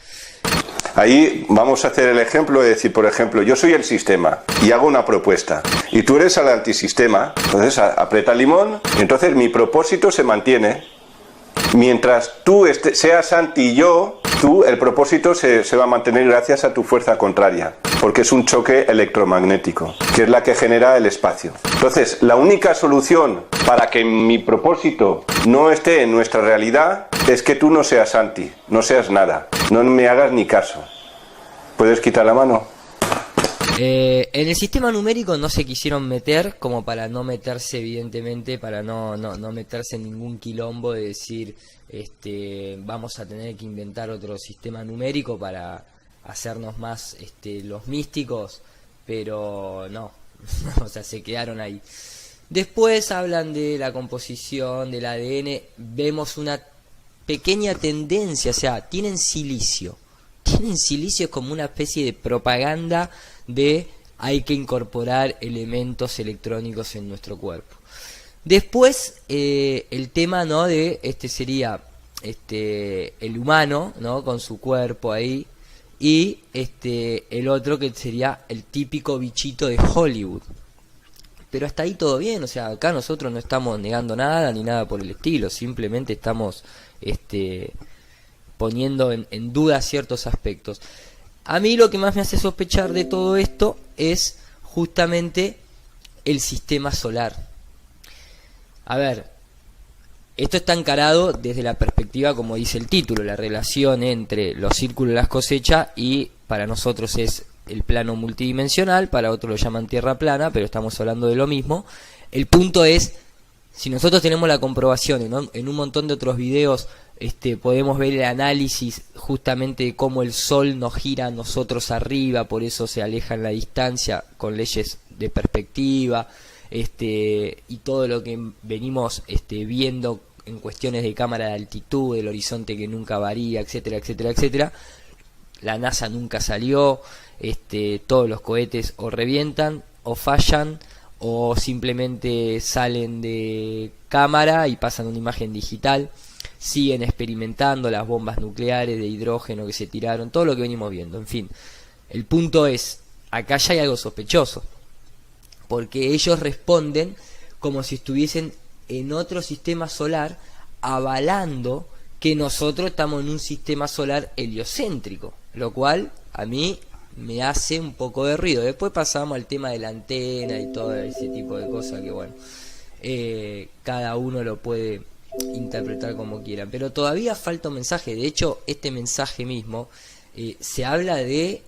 Ahí vamos a hacer el ejemplo de decir, por ejemplo, yo soy el sistema y hago una propuesta y tú eres el antisistema, entonces aprieta el limón y entonces mi propósito se mantiene. Mientras tú seas anti yo, el propósito se va a mantener gracias a tu fuerza contraria, porque es un choque electromagnético, que es la que genera el espacio. Entonces, la única solución para que mi propósito no esté en nuestra realidad es que tú no seas anti, no seas nada, no me hagas ni caso. ¿Puedes quitar la mano? En el sistema numérico no se quisieron meter, como para no meterse, evidentemente, para no meterse en ningún quilombo de decir vamos a tener que inventar otro sistema numérico para hacernos más los místicos, pero no, o sea, se quedaron ahí. Después hablan de la composición del ADN, vemos una pequeña tendencia, o sea, tienen silicio como una especie de propaganda de hay que incorporar elementos electrónicos en nuestro cuerpo. Después el tema, ¿no?, de sería el humano, ¿no?, con su cuerpo ahí, y el otro que sería el típico bichito de Hollywood. Pero hasta ahí todo bien, o sea, acá nosotros no estamos negando nada ni nada por el estilo, simplemente estamos poniendo en duda ciertos aspectos. A mí lo que más me hace sospechar de todo esto es justamente el sistema solar. A ver, esto está encarado desde la perspectiva, como dice el título, la relación entre los círculos de las cosechas y para nosotros es el plano multidimensional, para otros lo llaman tierra plana, pero estamos hablando de lo mismo. El punto es, si nosotros tenemos la comprobación, ¿no?, en un montón de otros videos podemos ver el análisis justamente de cómo el Sol nos gira a nosotros arriba, por eso se aleja en la distancia con leyes de perspectiva, y todo lo que venimos viendo en cuestiones de cámara de altitud, del horizonte que nunca varía, etcétera, etcétera, etcétera. La NASA nunca salió, todos los cohetes o revientan o fallan o simplemente salen de cámara y pasan una imagen digital. Siguen experimentando las bombas nucleares de hidrógeno que se tiraron, todo lo que venimos viendo, en fin. El punto es, acá ya hay algo sospechoso, porque ellos responden como si estuviesen en otro sistema solar, avalando que nosotros estamos en un sistema solar heliocéntrico, lo cual a mí me hace un poco de ruido. Después pasamos al tema de la antena y todo ese tipo de cosas que, bueno, cada uno lo puede interpretar como quieran, pero todavía falta un mensaje. De hecho, este mensaje mismo se habla de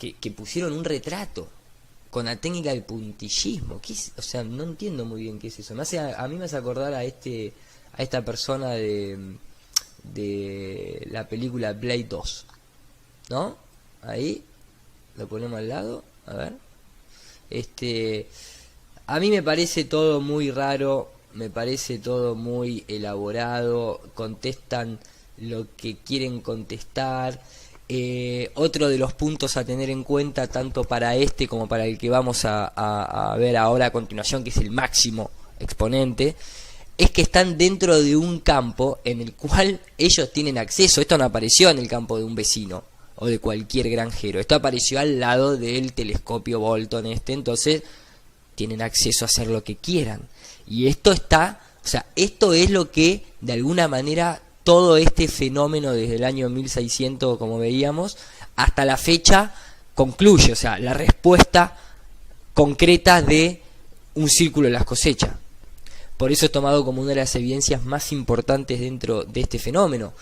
que pusieron un retrato con la técnica del puntillismo. O sea, no entiendo muy bien qué es eso. A mí me hace acordar a esta persona de la película Blade 2, ¿no? Ahí lo ponemos al lado, a ver. A mí me parece todo muy raro, me parece todo muy elaborado, contestan lo que quieren contestar. Otro de los puntos a tener en cuenta, tanto para como para el que vamos a ver ahora a continuación, que es el máximo exponente, es que están dentro de un campo en el cual ellos tienen acceso. Esto no apareció en el campo de un vecino o de cualquier granjero, esto apareció al lado del telescopio Bolton entonces tienen acceso a hacer lo que quieran. Y esto esto es lo que de alguna manera todo este fenómeno desde el año 1600, como veíamos, hasta la fecha concluye, o sea, la respuesta concreta de un círculo de las cosechas. Por eso es tomado como una de las evidencias más importantes dentro de este fenómeno,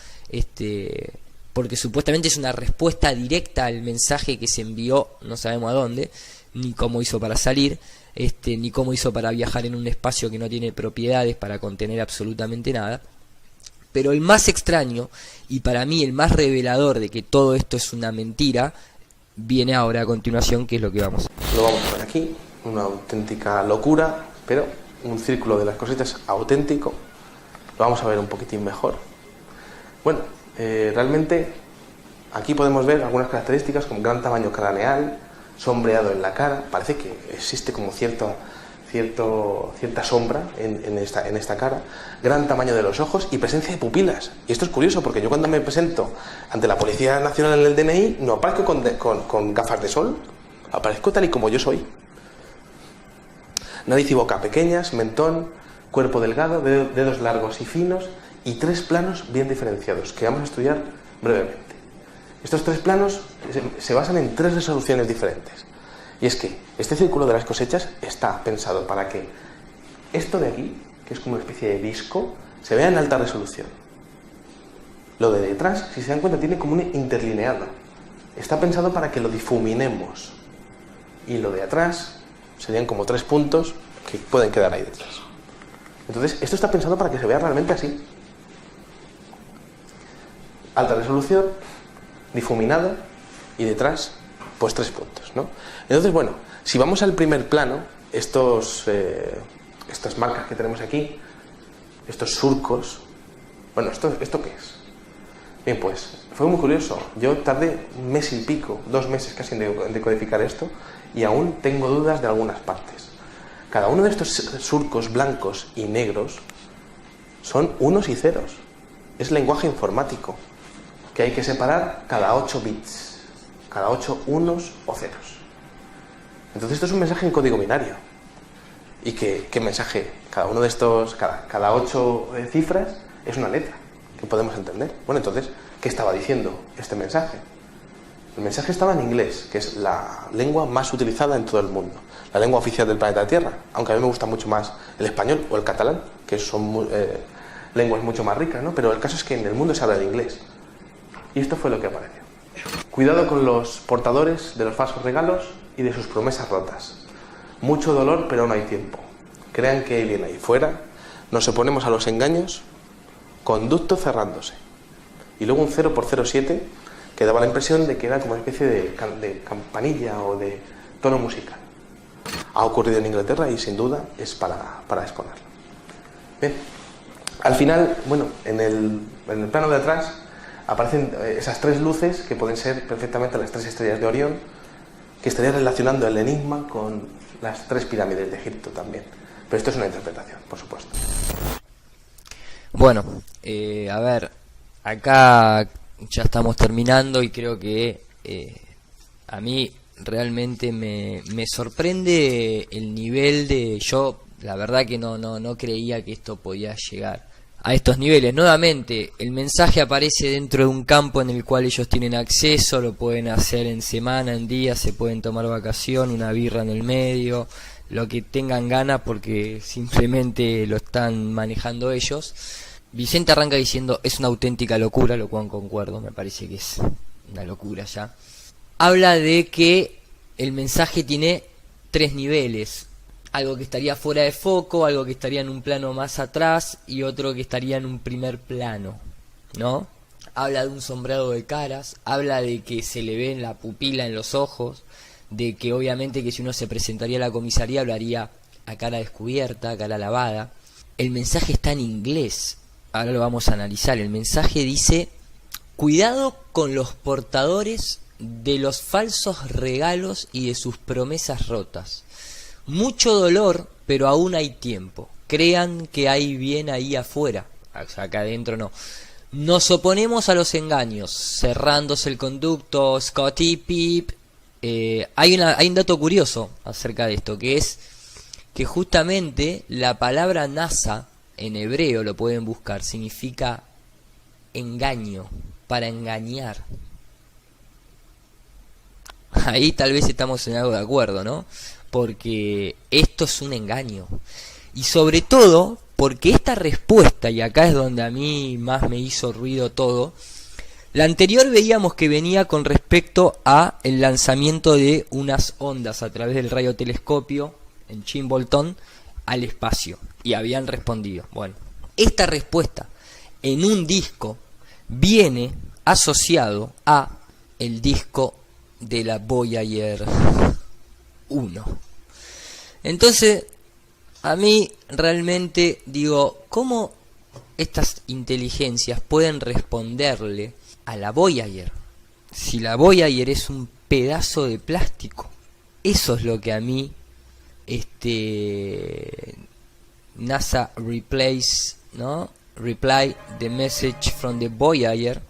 porque supuestamente es una respuesta directa al mensaje que se envió, no sabemos a dónde, ni cómo hizo para salir, ni cómo hizo para viajar en un espacio que no tiene propiedades para contener absolutamente nada. Pero el más extraño, y para mí el más revelador de que todo esto es una mentira, viene ahora a continuación, que es lo que vamos a ver. Lo vamos a ver aquí, una auténtica locura, pero un círculo de las cosechas auténtico. Lo vamos a ver un poquitín mejor. Bueno, realmente aquí podemos ver algunas características como gran tamaño craneal, sombreado en la cara. Parece que existe como cierta sombra en esta cara, gran tamaño de los ojos y presencia de pupilas. Y esto es curioso porque yo cuando me presento ante la Policía Nacional en el DNI no aparezco con gafas de sol, aparezco tal y como yo soy. Nariz y boca pequeñas, mentón, cuerpo delgado, dedos largos y finos y 3 planos bien diferenciados que vamos a estudiar brevemente. Estos 3 planos se basan en 3 resoluciones diferentes. Y es que este círculo de las cosechas está pensado para que esto de aquí, que es como una especie de disco, se vea en alta resolución. Lo de detrás, si se dan cuenta, tiene como un interlineado. Está pensado para que lo difuminemos. Y lo de atrás serían como 3 puntos que pueden quedar ahí detrás. Entonces, esto está pensado para que se vea realmente así. Alta resolución, difuminado y detrás, pues 3 puntos, ¿no? Entonces, bueno, si vamos al primer plano, estas marcas que tenemos aquí, estos surcos, bueno, ¿esto qué es? Bien, pues fue muy curioso. Yo tardé 1 mes y pico, 2 meses casi en decodificar esto y aún tengo dudas de algunas partes. Cada uno de estos surcos blancos y negros son unos y ceros. Es lenguaje informático que hay que separar cada 8 bits, cada 8 unos o ceros. Entonces esto es un mensaje en código binario. ¿Y qué mensaje? Cada uno de estos, cada 8 cifras es una letra que podemos entender. Bueno, entonces, ¿qué estaba diciendo este mensaje? El mensaje estaba en inglés, que es la lengua más utilizada en todo el mundo, la lengua oficial del planeta Tierra, aunque a mí me gusta mucho más el español o el catalán, que son lenguas mucho más ricas, ¿no? Pero el caso es que en el mundo se habla de inglés. Y esto fue lo que apareció. Cuidado con los portadores de los falsos regalos y de sus promesas rotas. Mucho dolor, pero no hay tiempo. Crean que hay bien ahí fuera. Nos oponemos a los engaños. Conducto cerrándose. Y luego un 0x07 que daba la impresión de que era como una especie de campanilla o de tono musical. Ha ocurrido en Inglaterra y sin duda es para exponerlo. Bien. Al final, bueno, en el plano de atrás aparecen esas 3 luces que pueden ser perfectamente las 3 estrellas de Orión, que estaría relacionando el enigma con las 3 pirámides de Egipto también. Pero esto es una interpretación, por supuesto. Bueno, a ver, acá ya estamos terminando y creo que a mí realmente me sorprende el nivel de... Yo, la verdad que no creía que esto podía llegar a estos niveles. Nuevamente, el mensaje aparece dentro de un campo en el cual ellos tienen acceso, lo pueden hacer en semana, en día, se pueden tomar vacación, una birra en el medio, lo que tengan ganas porque simplemente lo están manejando ellos. Vicente arranca diciendo es una auténtica locura, lo cual concuerdo, me parece que es una locura ya. habla de que el mensaje tiene 3 niveles. Algo que estaría fuera de foco, algo que estaría en un plano más atrás y otro que estaría en un primer plano, ¿no? Habla de un sombreado de caras, habla de que se le ve en la pupila en los ojos, de que obviamente que si uno se presentaría a la comisaría hablaría a cara descubierta, a cara lavada. El mensaje está en inglés, ahora lo vamos a analizar. El mensaje dice: cuidado con los portadores de los falsos regalos y de sus promesas rotas. Mucho dolor, pero aún hay tiempo. Crean que hay bien ahí afuera. O sea, acá adentro no. Nos oponemos a los engaños, cerrándose el conducto, Scotty Pip. Hay un dato curioso acerca de esto, que es que justamente la palabra NASA, en hebreo lo pueden buscar, significa engaño, para engañar. Ahí tal vez estamos en algo de acuerdo, ¿no? Porque esto es un engaño. Y sobre todo, porque esta respuesta, y acá es donde a mí más me hizo ruido todo, la anterior veíamos que venía con respecto a el lanzamiento de unas ondas a través del radiotelescopio en Chimbolton al espacio, y habían respondido. Bueno, esta respuesta en un disco viene asociado a el disco de la Voyager 1. Entonces, a mí realmente digo, ¿cómo estas inteligencias pueden responderle a la Voyager? Si la Voyager es un pedazo de plástico. Eso es lo que a mí NASA reply the message from the Voyager.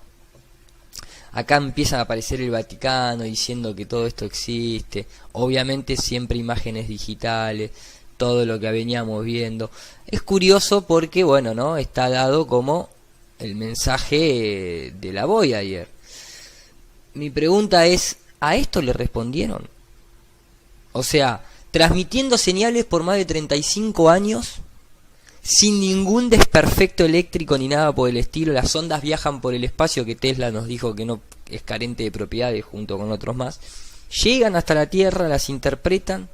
Acá empiezan a aparecer el Vaticano diciendo que todo esto existe. Obviamente siempre imágenes digitales, todo lo que veníamos viendo. Es curioso porque, bueno, ¿no? Está dado como el mensaje de la Voyager. Mi pregunta es, ¿a esto le respondieron? O sea, transmitiendo señales por más de 35 años, sin ningún desperfecto eléctrico ni nada por el estilo. Las ondas viajan por el espacio, que Tesla nos dijo que no es carente de propiedades junto con otros más. Llegan hasta la Tierra, las interpretan.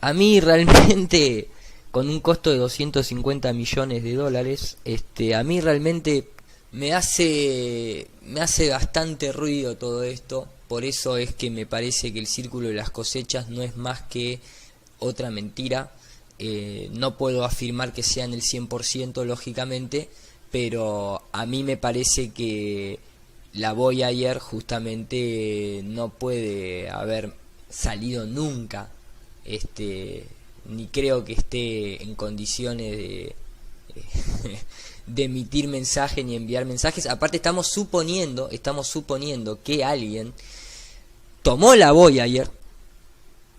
A mí realmente, con un costo de 250 millones de dólares, a mí realmente me hace bastante ruido todo esto. Por eso es que me parece que el círculo de las cosechas no es más que otra mentira. No puedo afirmar que sean el 100% lógicamente, pero a mí me parece que la Voyager justamente no puede haber salido nunca, ni creo que esté en condiciones de emitir mensajes ni enviar mensajes. Aparte estamos suponiendo que alguien tomó la Voyager,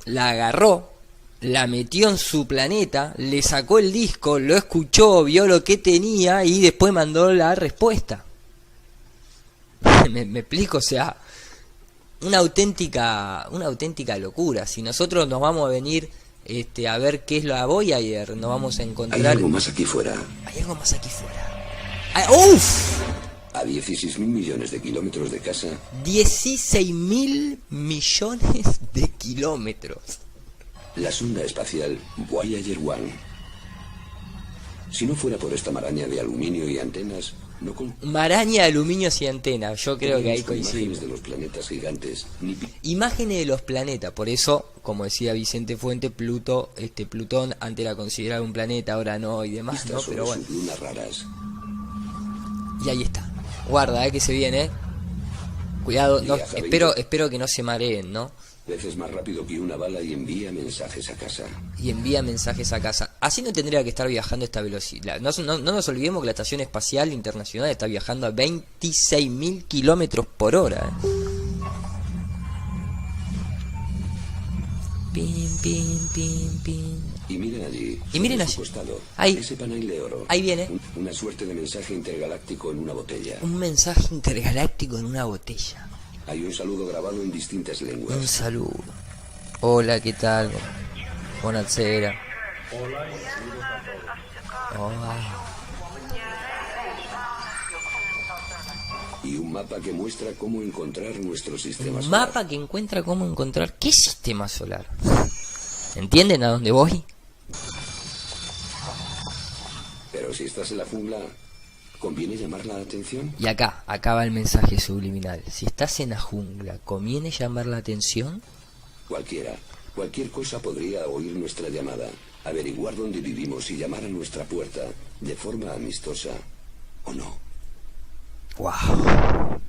la agarró, la metió en su planeta, le sacó el disco, lo escuchó, vio lo que tenía y después mandó la respuesta. me explico, o sea, una auténtica locura. Si nosotros nos vamos a venir a ver qué es la Voyager, nos vamos a encontrar... Hay algo más aquí fuera. Hay algo más aquí fuera. ¡Uf! A 16.000 millones de kilómetros de casa. 16.000 millones de kilómetros. La sonda espacial Voyager 1. Si no fuera por esta maraña de aluminio y antenas, no maraña de aluminio y antenas, yo creo que ahí coincidimos. Imágenes de los planetas gigantes. Imágenes de los planetas, por eso, como decía Vicente Fuente, Plutón antes era considerado un planeta, ahora no y demás, ¿no? Pero bueno. Lunas raras. Y ahí está. Guarda, que se viene. Cuidado, no, espero que no se mareen, ¿no? Veces más rápido que una bala y envía mensajes a casa. Así no tendría que estar viajando a esta velocidad. No nos olvidemos que la Estación Espacial Internacional está viajando a 26.000 kilómetros por hora. Pin, pin, pin, pin. Y miren allí. Costado, ahí. Ese panel de oro. Ahí viene. Una suerte de mensaje intergaláctico en una botella. Un mensaje intergaláctico en una botella. Hay un saludo grabado en distintas lenguas. Un saludo. Hola, ¿qué tal? Buonasera. Y un mapa que muestra cómo encontrar nuestro sistema Un solar. mapa que encuentra cómo encontrar qué sistema solar. ¿Entienden a dónde voy? Pero si estás en la jungla, ¿conviene llamar la atención? Y acá va el mensaje subliminal. Si estás en la jungla, ¿conviene llamar la atención? Cualquier cosa podría oír nuestra llamada, averiguar dónde vivimos y llamar a nuestra puerta de forma amistosa, ¿o no? ¡Wow!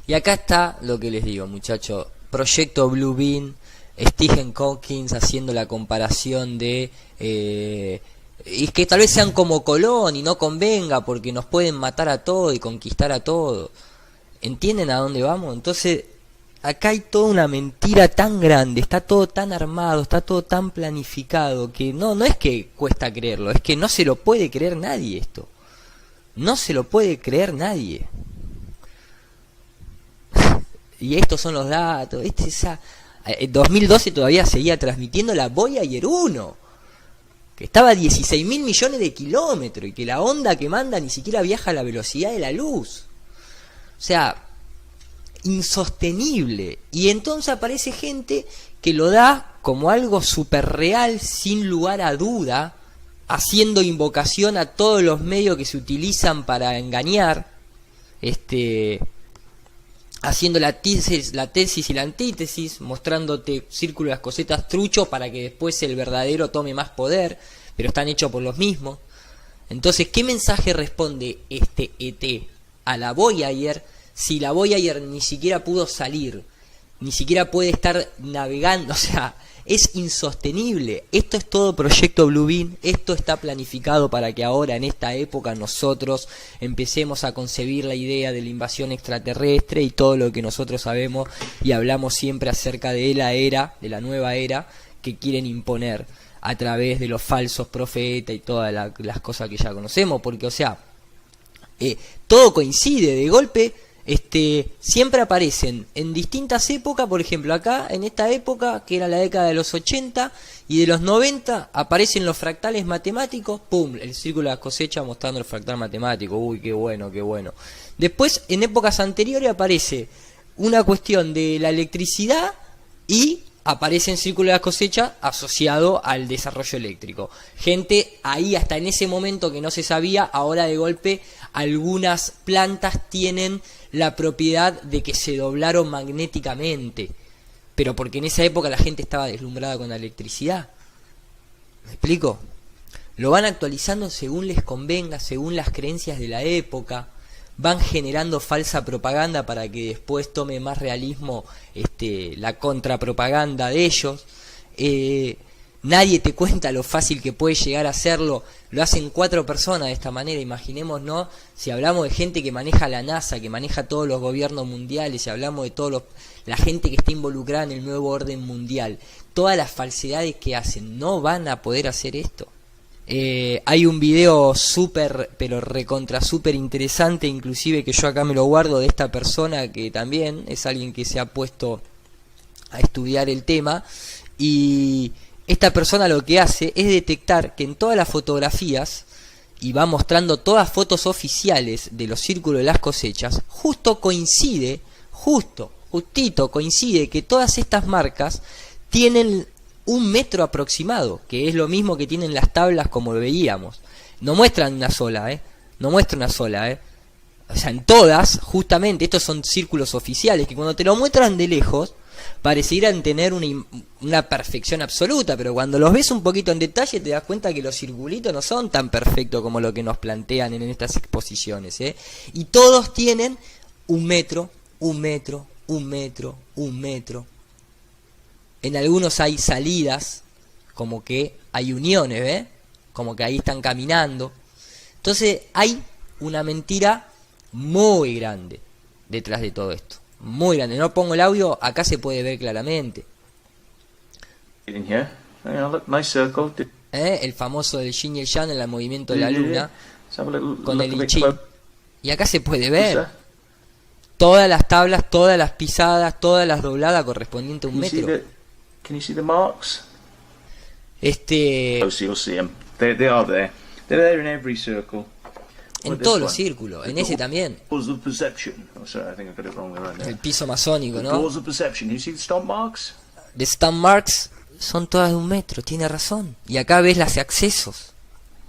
Y acá está lo que les digo, muchachos. Proyecto Blue Beam, Stephen Hawking haciendo la comparación de... y que tal vez sean como Colón y no convenga porque nos pueden matar a todos y conquistar a todos. ¿Entienden a dónde vamos? Entonces, acá hay toda una mentira tan grande, está todo tan armado, está todo tan planificado que no es que cuesta creerlo, es que no se lo puede creer nadie esto. No se lo puede creer nadie. Y estos son los datos. En 2012 todavía seguía transmitiendo la Voyager 1, que estaba a 16.000 millones de kilómetros y que la onda que manda ni siquiera viaja a la velocidad de la luz. O sea, insostenible. Y entonces aparece gente que lo da como algo súper real, sin lugar a duda, haciendo invocación a todos los medios que se utilizan para engañar, haciendo la tesis y la antítesis, mostrándote círculo de las cosetas truchos para que después el verdadero tome más poder, pero están hechos por los mismos. Entonces, ¿qué mensaje responde este ET a la Voyager si la Voyager ni siquiera pudo salir, ni siquiera puede estar navegando? O sea, es insostenible. Esto es todo proyecto Blue Beam. Esto está planificado para que ahora, en esta época, nosotros empecemos a concebir la idea de la invasión extraterrestre y todo lo que nosotros sabemos y hablamos siempre acerca de de la nueva era que quieren imponer a través de los falsos profetas y todas las cosas que ya conocemos. Porque, o sea, todo coincide de golpe. Siempre aparecen en distintas épocas. Por ejemplo, acá en esta época, que era la década de los 80 y de los 90, aparecen los fractales matemáticos. ¡Pum! El círculo de la cosecha mostrando el fractal matemático. ¡Uy, qué bueno, qué bueno! Después, en épocas anteriores, aparece una cuestión de la electricidad y aparece en círculo de la cosecha asociado al desarrollo eléctrico. Gente ahí hasta en ese momento que no se sabía, ahora de golpe algunas plantas tienen la propiedad de que se doblaron magnéticamente, pero porque en esa época la gente estaba deslumbrada con la electricidad. ¿Me explico? Lo van actualizando según les convenga, según las creencias de la época. Van generando falsa propaganda para que después tome más realismo la contrapropaganda de ellos. Nadie te cuenta lo fácil que puede llegar a hacerlo. Lo hacen 4 personas de esta manera. Imaginémonos si hablamos de gente que maneja la NASA, que maneja todos los gobiernos mundiales, si hablamos de la gente que está involucrada en el nuevo orden mundial. Todas las falsedades que hacen, no van a poder hacer esto. Hay un video súper, pero recontra súper interesante, inclusive que yo acá me lo guardo, de esta persona que también es alguien que se ha puesto a estudiar el tema, y esta persona lo que hace es detectar que en todas las fotografías, y va mostrando todas fotos oficiales de los círculos de las cosechas, justito coincide que todas estas marcas tienen 1 metro aproximado, que es lo mismo que tienen las tablas como lo veíamos. No muestran una sola, no muestran una sola, O sea, en todas, justamente, estos son círculos oficiales, que cuando te lo muestran de lejos, parecieran tener una perfección absoluta, pero cuando los ves un poquito en detalle te das cuenta que los circulitos no son tan perfectos como lo que nos plantean en estas exposiciones, Y todos tienen 1 metro, 1 metro, 1 metro, 1 metro. En algunos hay salidas, como que hay uniones, como que ahí están caminando. Entonces hay una mentira muy grande detrás de todo esto. Muy grande. No pongo el audio, acá se puede ver claramente. El famoso del Yin y el Yang en el movimiento de la luna, con el I Ching. Y acá se puede ver todas las tablas, todas las pisadas, todas las dobladas correspondientes a 1 metro. Can you see the marks? You'll see them. They are there. They're there in every circle. En todos los círculos, en ese también. Doors of perception. Oh, sorry, I think I got it wrong right now. El piso masónico, The ¿no? doors of perception. You see the stomp marks? The stamp marks son todas de 1 metro, tiene razón. Y acá ves las accesos.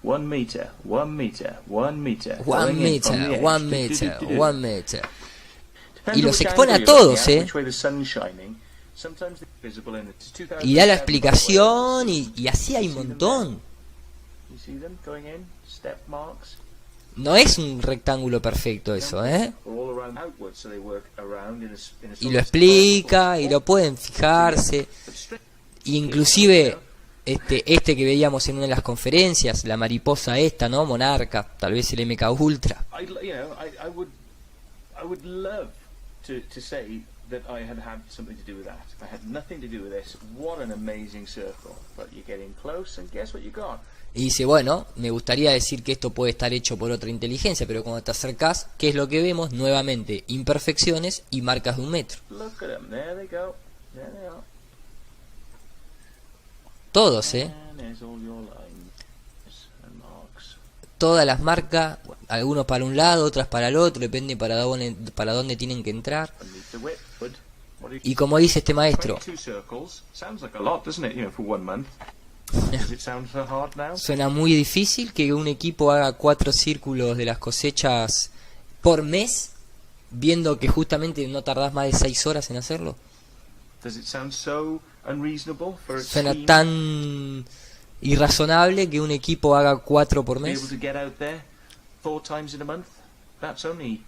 1 meter, 1 meter, 1 meter. 1 going in from the meter, edge. 1 meter, 1 meter. Depends Y los which expone a angle you're todos, looking at, which way the sun's shining. Sometimes they're visible in it. Y da la explicación y así hay un montón. You see them going in? Step marks. No es un rectángulo perfecto eso, ¿eh? All around outward, so they work around in a Y sort lo of explica y lo pueden fijarse. Inclusive este que veíamos en una de las conferencias, la mariposa esta, ¿no? Monarca, tal vez el MK Ultra. I would love to say that I had something to do with that. I had nothing to do with this. What an amazing circle. But you get in close and guess what you got? Y dice, bueno, me gustaría decir que esto puede estar hecho por otra inteligencia, pero cuando te acercás, ¿qué es lo que vemos? Nuevamente, imperfecciones y marcas de 1 metro. Look at them. There they go. There they are. Todos, ¿eh? And there's all your lines and marks. Todas las marcas, algunos para un lado, otras para el otro, depende para dónde tienen que entrar. Y como dice este maestro, 22 circles. Sounds like a lot, doesn't it? You know, for 1 month. Does it sound so hard now? suena muy difícil que un equipo haga 4 círculos de las cosechas por mes, viendo que justamente no tardás más de 6 horas en hacerlo. Does it sound so unreasonable for a Suena team tan irrazonable que un equipo haga 4 por to be mes. able to get out there 4 times in a month? That's only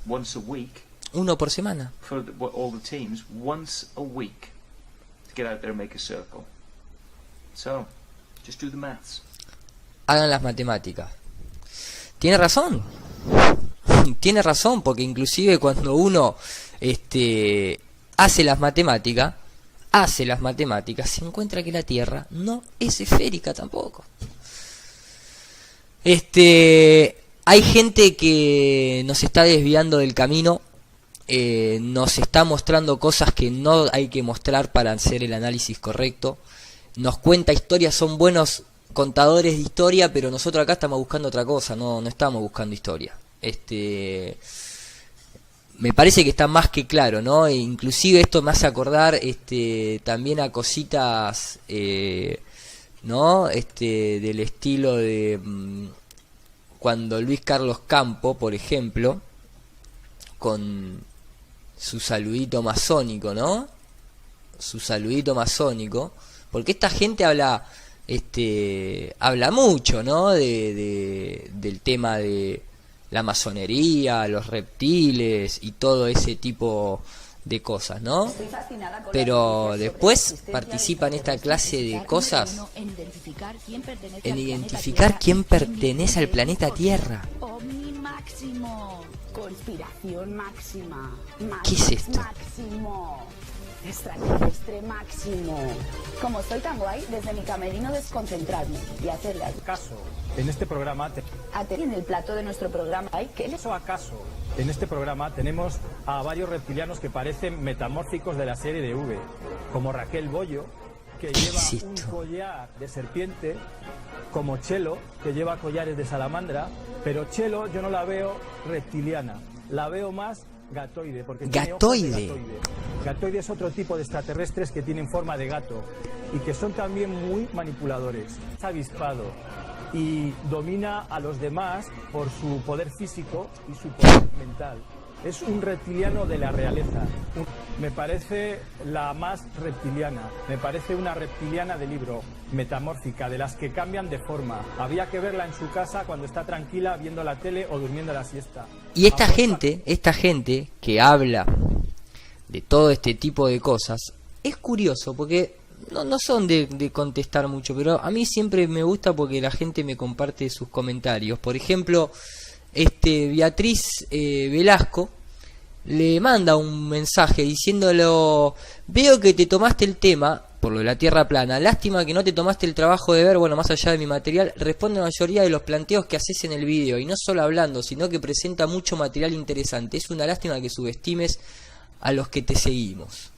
once a week 1 por semana. for all the teams. Once a week to get out there and make a circle. So, just do the maths. Hagan las matemáticas. Tiene razón. Tiene razón, porque inclusive cuando uno hace las matemáticas, se encuentra que la Tierra no es esférica tampoco. Hay gente que nos está desviando del camino, nos está mostrando cosas que no hay que mostrar para hacer el análisis correcto. Nos cuenta historias, son buenos contadores de historia, pero nosotros acá estamos buscando otra cosa, no estamos buscando historia. Me parece que está más que claro, ¿no? E inclusive esto me hace acordar también a cositas, ¿no? Del estilo de cuando Luis Carlos Campo, por ejemplo, con su saludito masónico, ¿no? Su saludito masónico, porque esta gente habla mucho, ¿no? Del tema de la masonería, los reptiles y todo ese tipo de cosas, ¿no? Pero después participa en esta clase de cosas en identificar quién pertenece al planeta Tierra. Ovni máximo, conspiración máxima, ¿Qué es esto? máximo, extraterrestre máximo. Como estoy tan guay, desde mi camerino desconcentrarme y hacerle ¿Acaso en este programa en el plato de nuestro programa hay que acaso en este programa tenemos a varios reptilianos que parecen metamórficos de la serie de V, como Raquel Bollo, que lleva un collar de serpiente, como Chelo, que lleva collares de salamandra, pero Chelo yo no la veo reptiliana, la veo más gatoide, porque tiene ojos de gatoide. Gatoide es otro tipo de extraterrestres que tienen forma de gato y que son también muy manipuladores. Es avispado y domina a los demás por su poder físico y su poder mental. Es un reptiliano de la realeza. Me parece la más reptiliana. Me parece una reptiliana de libro, metamórfica, de las que cambian de forma. Había que verla en su casa cuando está tranquila viendo la tele o durmiendo la siesta. Y esta gente que habla de todo este tipo de cosas, es curioso porque no son de contestar mucho, pero a mí siempre me gusta porque la gente me comparte sus comentarios. Por ejemplo, Beatriz Velasco le manda un mensaje diciéndolo: veo que te tomaste el tema por lo de la Tierra plana, lástima que no te tomaste el trabajo de ver, bueno, más allá de mi material, responde a la mayoría de los planteos que haces en el video, y no solo hablando, sino que presenta mucho material interesante. Es una lástima que subestimes a los que te seguimos.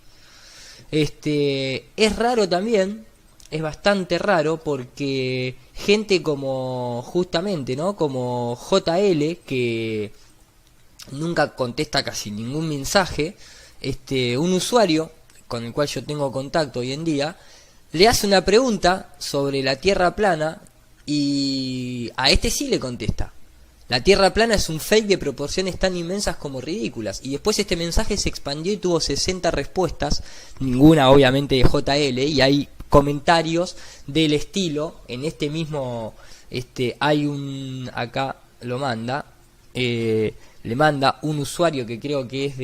Es raro también es bastante raro porque gente como justamente, ¿no? Como JL, que nunca contesta casi ningún mensaje, un usuario con el cual yo tengo contacto hoy en día, le hace una pregunta sobre la Tierra plana y a sí le contesta. La Tierra plana es un fake de proporciones tan inmensas como ridículas. Y después este mensaje se expandió y tuvo 60 respuestas, ninguna obviamente de JL, y hay comentarios del estilo, en este mismo, hay un, acá lo manda, le manda un usuario que creo que es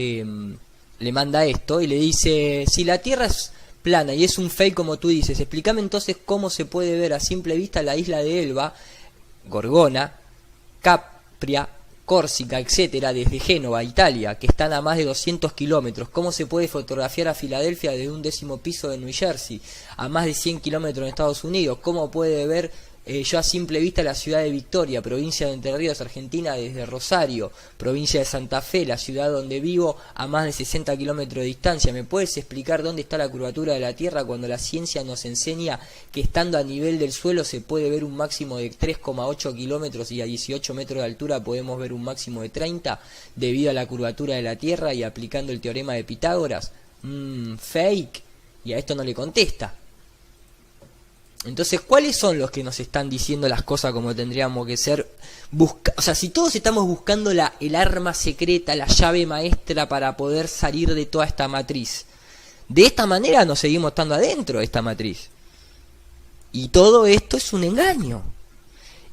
le manda esto y le dice: si la Tierra es plana y es un fake como tú dices, explícame entonces cómo se puede ver a simple vista la isla de Elba, Gorgona, Capria, Córcega, etcétera, desde Génova, Italia, que están a más de 200 kilómetros. ¿Cómo se puede fotografiar a Filadelfia desde un 10º piso de New Jersey, a más de 100 kilómetros en Estados Unidos? ¿Cómo puede ver yo a simple vista la ciudad de Victoria, provincia de Entre Ríos, Argentina, desde Rosario, provincia de Santa Fe, la ciudad donde vivo, a más de 60 kilómetros de distancia? ¿Me puedes explicar dónde está la curvatura de la Tierra cuando la ciencia nos enseña que estando a nivel del suelo se puede ver un máximo de 3,8 kilómetros y a 18 metros de altura podemos ver un máximo de 30 debido a la curvatura de la Tierra y aplicando el teorema de Pitágoras? Fake. Y a esto no le contesta. Entonces, ¿cuáles son los que nos están diciendo las cosas como tendríamos que ser? O sea, si todos estamos buscando el arma secreta, la llave maestra para poder salir de toda esta matriz, de esta manera nos seguimos estando adentro de esta matriz. Y todo esto es un engaño.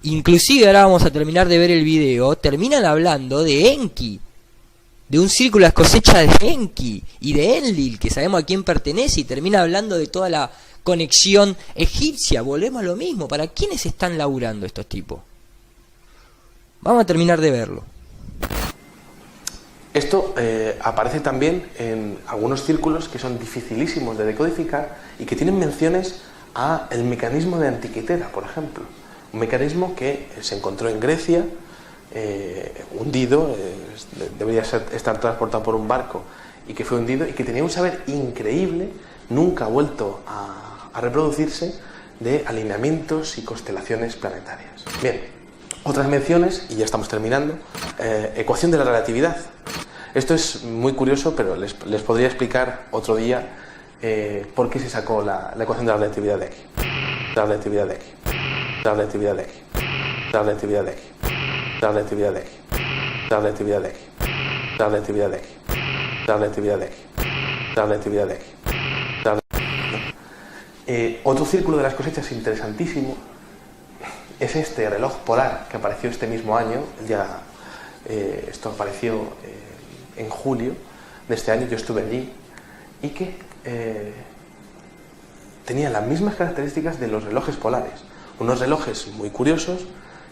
Inclusive, ahora vamos a terminar de ver el video, terminan hablando de Enki, de un círculo de cosecha de Enki y de Enlil, que sabemos a quién pertenece, y termina hablando de toda la conexión egipcia. Volvemos a lo mismo. ¿Para quiénes están laburando estos tipos? Vamos a terminar de verlo. Esto aparece también en algunos círculos que son dificilísimos de decodificar y que tienen menciones a el mecanismo de Antikythera, por ejemplo. Un mecanismo que se encontró en Grecia, hundido, debería estar transportado por un barco y que fue hundido y que tenía un saber increíble, nunca ha vuelto a reproducirse, de alineamientos y constelaciones planetarias. Bien, otras menciones, y ya estamos terminando, ecuación de la relatividad. Esto es muy curioso, pero les podría explicar otro día por qué se sacó la ecuación de la relatividad de aquí. La relatividad de aquí. La relatividad de aquí. La relatividad de aquí. La relatividad de aquí. La relatividad de aquí. La relatividad de aquí. La relatividad de aquí. La relatividad de aquí. Otro círculo de las cosechas interesantísimo es este reloj polar que apareció este mismo año. Esto apareció en julio de este año, yo estuve allí, y que tenía las mismas características de los relojes polares. Unos relojes muy curiosos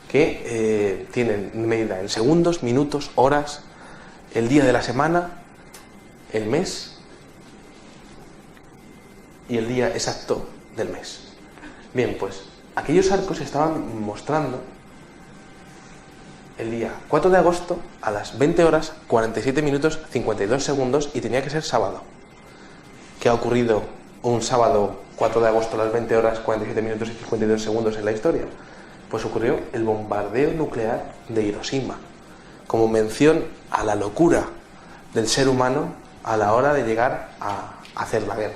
que tienen medida en segundos, minutos, horas, el día de la semana, el mes y el día exacto del mes. Bien, pues aquellos arcos estaban mostrando el día 4 de agosto a las 20 horas 47 minutos 52 segundos y tenía que ser sábado. ¿Qué ha ocurrido un sábado 4 de agosto a las 20 horas 47 minutos y 52 segundos en la historia? Pues ocurrió el bombardeo nuclear de Hiroshima, como mención a la locura del ser humano a la hora de llegar a hacer la guerra.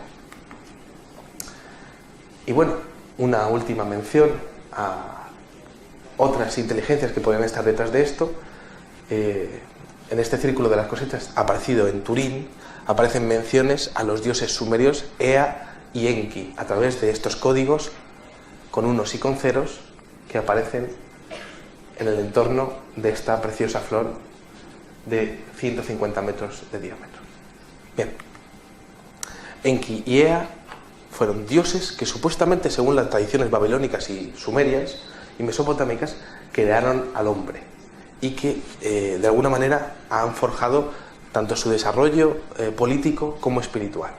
Y bueno, una última mención a otras inteligencias que podrían estar detrás de esto. En este círculo de las cosechas, aparecido en Turín, aparecen menciones a los dioses sumerios Ea y Enki, a través de estos códigos con unos y con ceros que aparecen en el entorno de esta preciosa flor de 150 metros de diámetro. Bien, Enki y Ea fueron dioses que supuestamente, según las tradiciones babilónicas y sumerias y mesopotámicas, crearon al hombre y que de alguna manera han forjado tanto su desarrollo político como espiritual.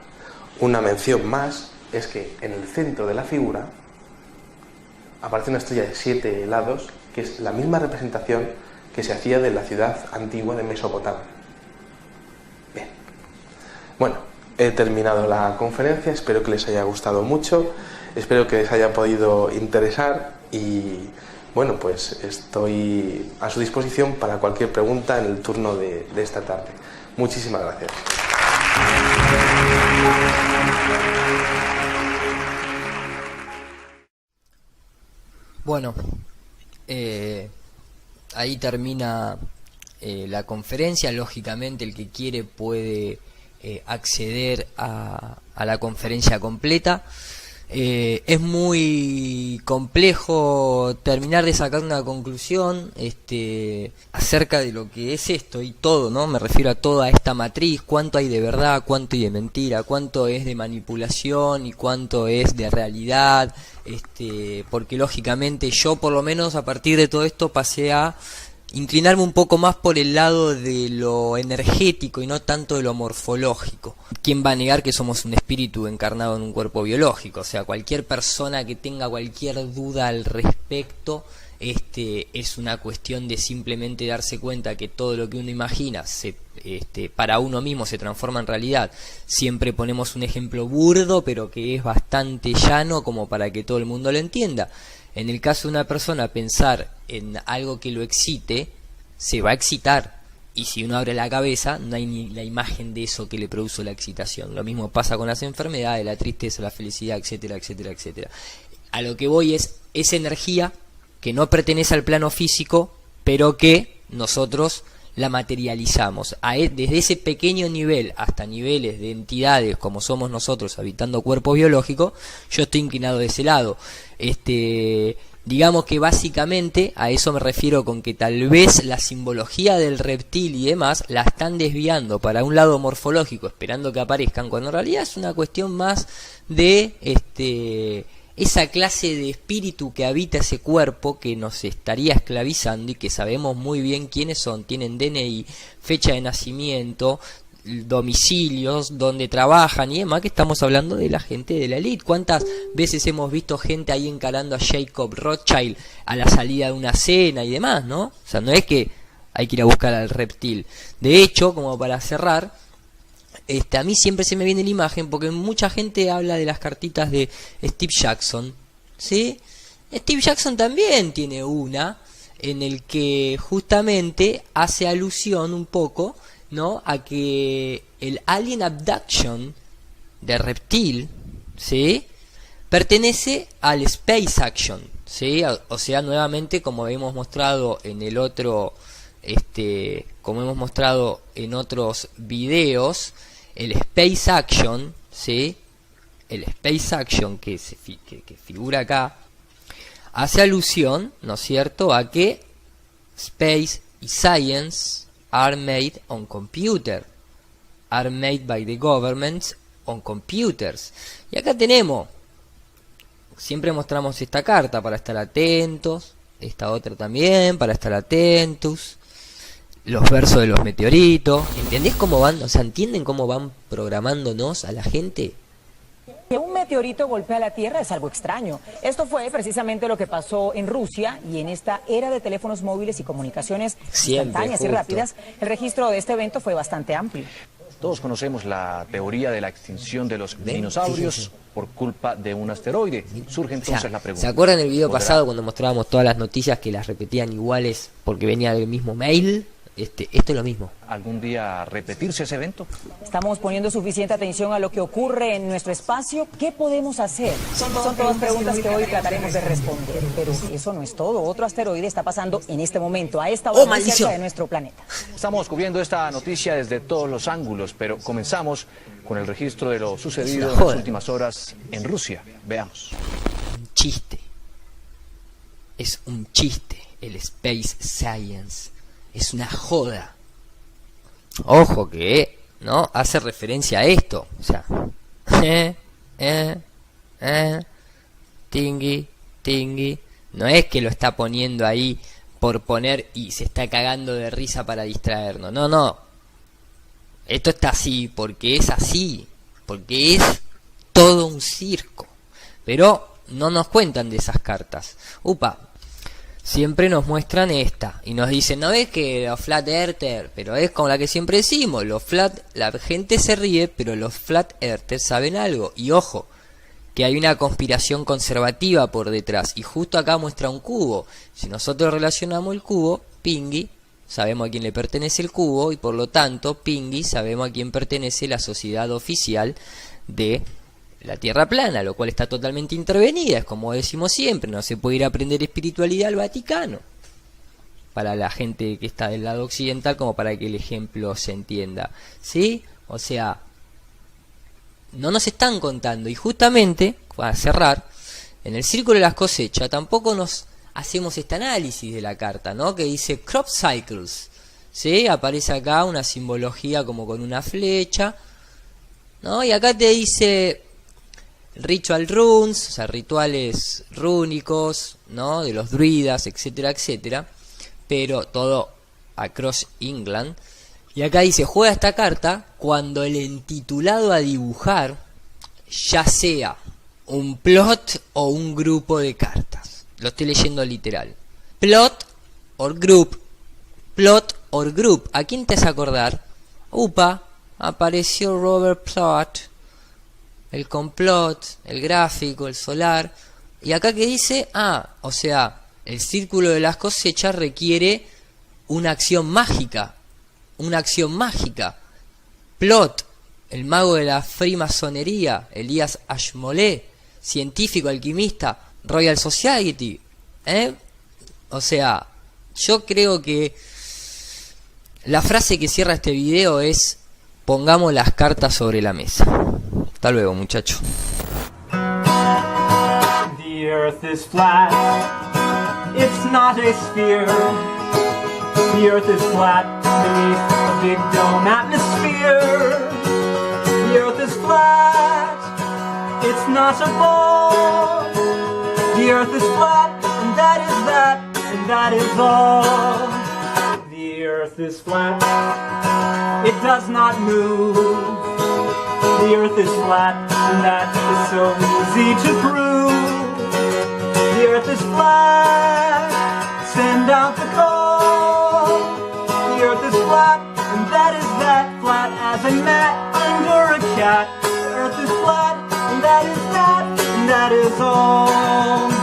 Una mención más es que en el centro de la figura aparece una estrella de 7 lados, que es la misma representación que se hacía de la ciudad antigua de Mesopotamia. Bien, bueno, he terminado la conferencia, espero que les haya gustado mucho. Espero que les haya podido interesar y bueno, pues estoy a su disposición para cualquier pregunta en el turno de esta tarde. Muchísimas gracias. Bueno, ahí termina la conferencia. Lógicamente el que quiere puede acceder a la conferencia completa. Es muy complejo terminar de sacar una conclusión acerca de lo que es esto y todo, ¿no? Me refiero a toda esta matriz, cuánto hay de verdad, cuánto hay de mentira, cuánto es de manipulación y cuánto es de realidad, porque lógicamente yo por lo menos a partir de todo esto pasé a inclinarme un poco más por el lado de lo energético y no tanto de lo morfológico. ¿Quién va a negar que somos un espíritu encarnado en un cuerpo biológico? O sea, cualquier persona que tenga cualquier duda al respecto, es una cuestión de simplemente darse cuenta que todo lo que uno imagina para uno mismo se transforma en realidad. Siempre ponemos un ejemplo burdo, pero que es bastante llano como para que todo el mundo lo entienda. En el caso de una persona pensar en algo que lo excite, se va a excitar. Y si uno abre la cabeza, no hay ni la imagen de eso que le produce la excitación. Lo mismo pasa con las enfermedades, la tristeza, la felicidad, etcétera, etcétera, etcétera. A lo que voy es esa energía que no pertenece al plano físico, pero que nosotros la materializamos. Desde ese pequeño nivel hasta niveles de entidades como somos nosotros habitando cuerpos biológicos, yo estoy inclinado de ese lado. Digamos que básicamente a eso me refiero con que tal vez la simbología del reptil y demás la están desviando para un lado morfológico, esperando que aparezcan, cuando en realidad es una cuestión más de esa clase de espíritu que habita ese cuerpo, que nos estaría esclavizando y que sabemos muy bien quiénes son, tienen DNI, fecha de nacimiento, domicilios, donde trabajan y demás, que estamos hablando de la gente de la élite. ¿Cuántas veces hemos visto gente ahí encarando a Jacob Rothschild a la salida de una cena y demás, ¿no? O sea, no es que hay que ir a buscar al reptil. De hecho, como para cerrar, a mí siempre se me viene la imagen, porque mucha gente habla de las cartitas de Steve Jackson, ¿sí? Steve Jackson también tiene una en el que justamente hace alusión un poco, ¿no?, a que el alien abduction de reptil, ¿sí?, pertenece al space action, ¿sí? O sea, nuevamente, como hemos mostrado en el otro, como hemos mostrado en otros videos, el space action, ¿sí?, el space action que figura acá, hace alusión, ¿no es cierto?, a que space y science are made on computer, are made by the governments on computers. Y acá tenemos, siempre mostramos esta carta para estar atentos, esta otra también para estar atentos, los versos de los meteoritos. ¿Entendés cómo van? O sea, ¿entienden cómo van programándonos a la gente? Que un meteorito golpea la Tierra es algo extraño. Esto fue precisamente lo que pasó en Rusia, y en esta era de teléfonos móviles y comunicaciones instantáneas y rápidas, el registro de este evento fue bastante amplio. Todos conocemos la teoría de la extinción de los dinosaurios por culpa de un asteroide. Surge entonces la pregunta. ¿Se acuerdan del video pasado cuando mostrábamos todas las noticias que las repetían iguales porque venía del mismo mail? Esto es lo mismo. ¿Algún día repetirse ese evento? Estamos poniendo suficiente atención a lo que ocurre en nuestro espacio. ¿Qué podemos hacer? Son todas preguntas que hoy trataremos de responder. Pero eso no es todo. Otro asteroide está pasando en este momento, a esta hora, muy cerca de nuestro planeta. Estamos cubriendo esta noticia desde todos los ángulos, pero comenzamos con el registro de lo sucedido en las últimas horas en Rusia. Veamos. Un chiste. Es un chiste el Space Science. Es una joda. Ojo que, ¿no?, hace referencia a esto. O sea, tingui, tingui. No es que lo está poniendo ahí por poner y se está cagando de risa para distraernos. No, no. Esto está así porque es así. Porque es todo un circo. Pero no nos cuentan de esas cartas. Upa. Siempre nos muestran esta y nos dicen, no es que los flat earthers, pero es como la que siempre decimos, la gente se ríe, pero los flat earthers saben algo. Y ojo, que hay una conspiración conservativa por detrás. Y justo acá muestra un cubo. Si nosotros relacionamos el cubo, Pingui, sabemos a quién le pertenece el cubo, y por lo tanto, Pingui, sabemos a quién pertenece la sociedad oficial de la Tierra plana, lo cual está totalmente intervenida. Es como decimos siempre, no se puede ir a aprender espiritualidad al Vaticano. Para la gente que está del lado occidental, como para que el ejemplo se entienda. ¿Sí? O sea, no nos están contando. Y justamente, para cerrar, en el círculo de las cosechas tampoco nos hacemos este análisis de la carta, ¿no? Que dice crop cycles. ¿Sí? Aparece acá una simbología como con una flecha, ¿no? Y acá te dice ritual runes, o sea, rituales rúnicos, ¿no? De los druidas, etcétera, etcétera. Pero todo across England. Y acá dice, juega esta carta cuando el entitulado a dibujar ya sea un plot o un grupo de cartas. Lo estoy leyendo literal. Plot or group. Plot or group. ¿A quién te hace acordar? Upa, apareció Robert Plot. El complot, el gráfico, el solar. Y acá que dice, o sea, el círculo de las cosechas requiere una acción mágica. Una acción mágica. Plot, el mago de la freemasonería, Elías Ashmole, científico, alquimista, Royal Society. O sea, yo creo que la frase que cierra este video es: pongamos las cartas sobre la mesa. Hasta luego, muchachos. The earth is flat. It's not a sphere. The earth is flat beneath a big dome atmosphere. The earth is flat. It's not a ball. The earth is flat, and that is that, and that is all. The earth is flat. It does not move. The earth is flat, and that is so easy to prove. The earth is flat. Send out the call. The earth is flat, and that is that, flat as a mat under a cat. The earth is flat, and that is that, and that is all.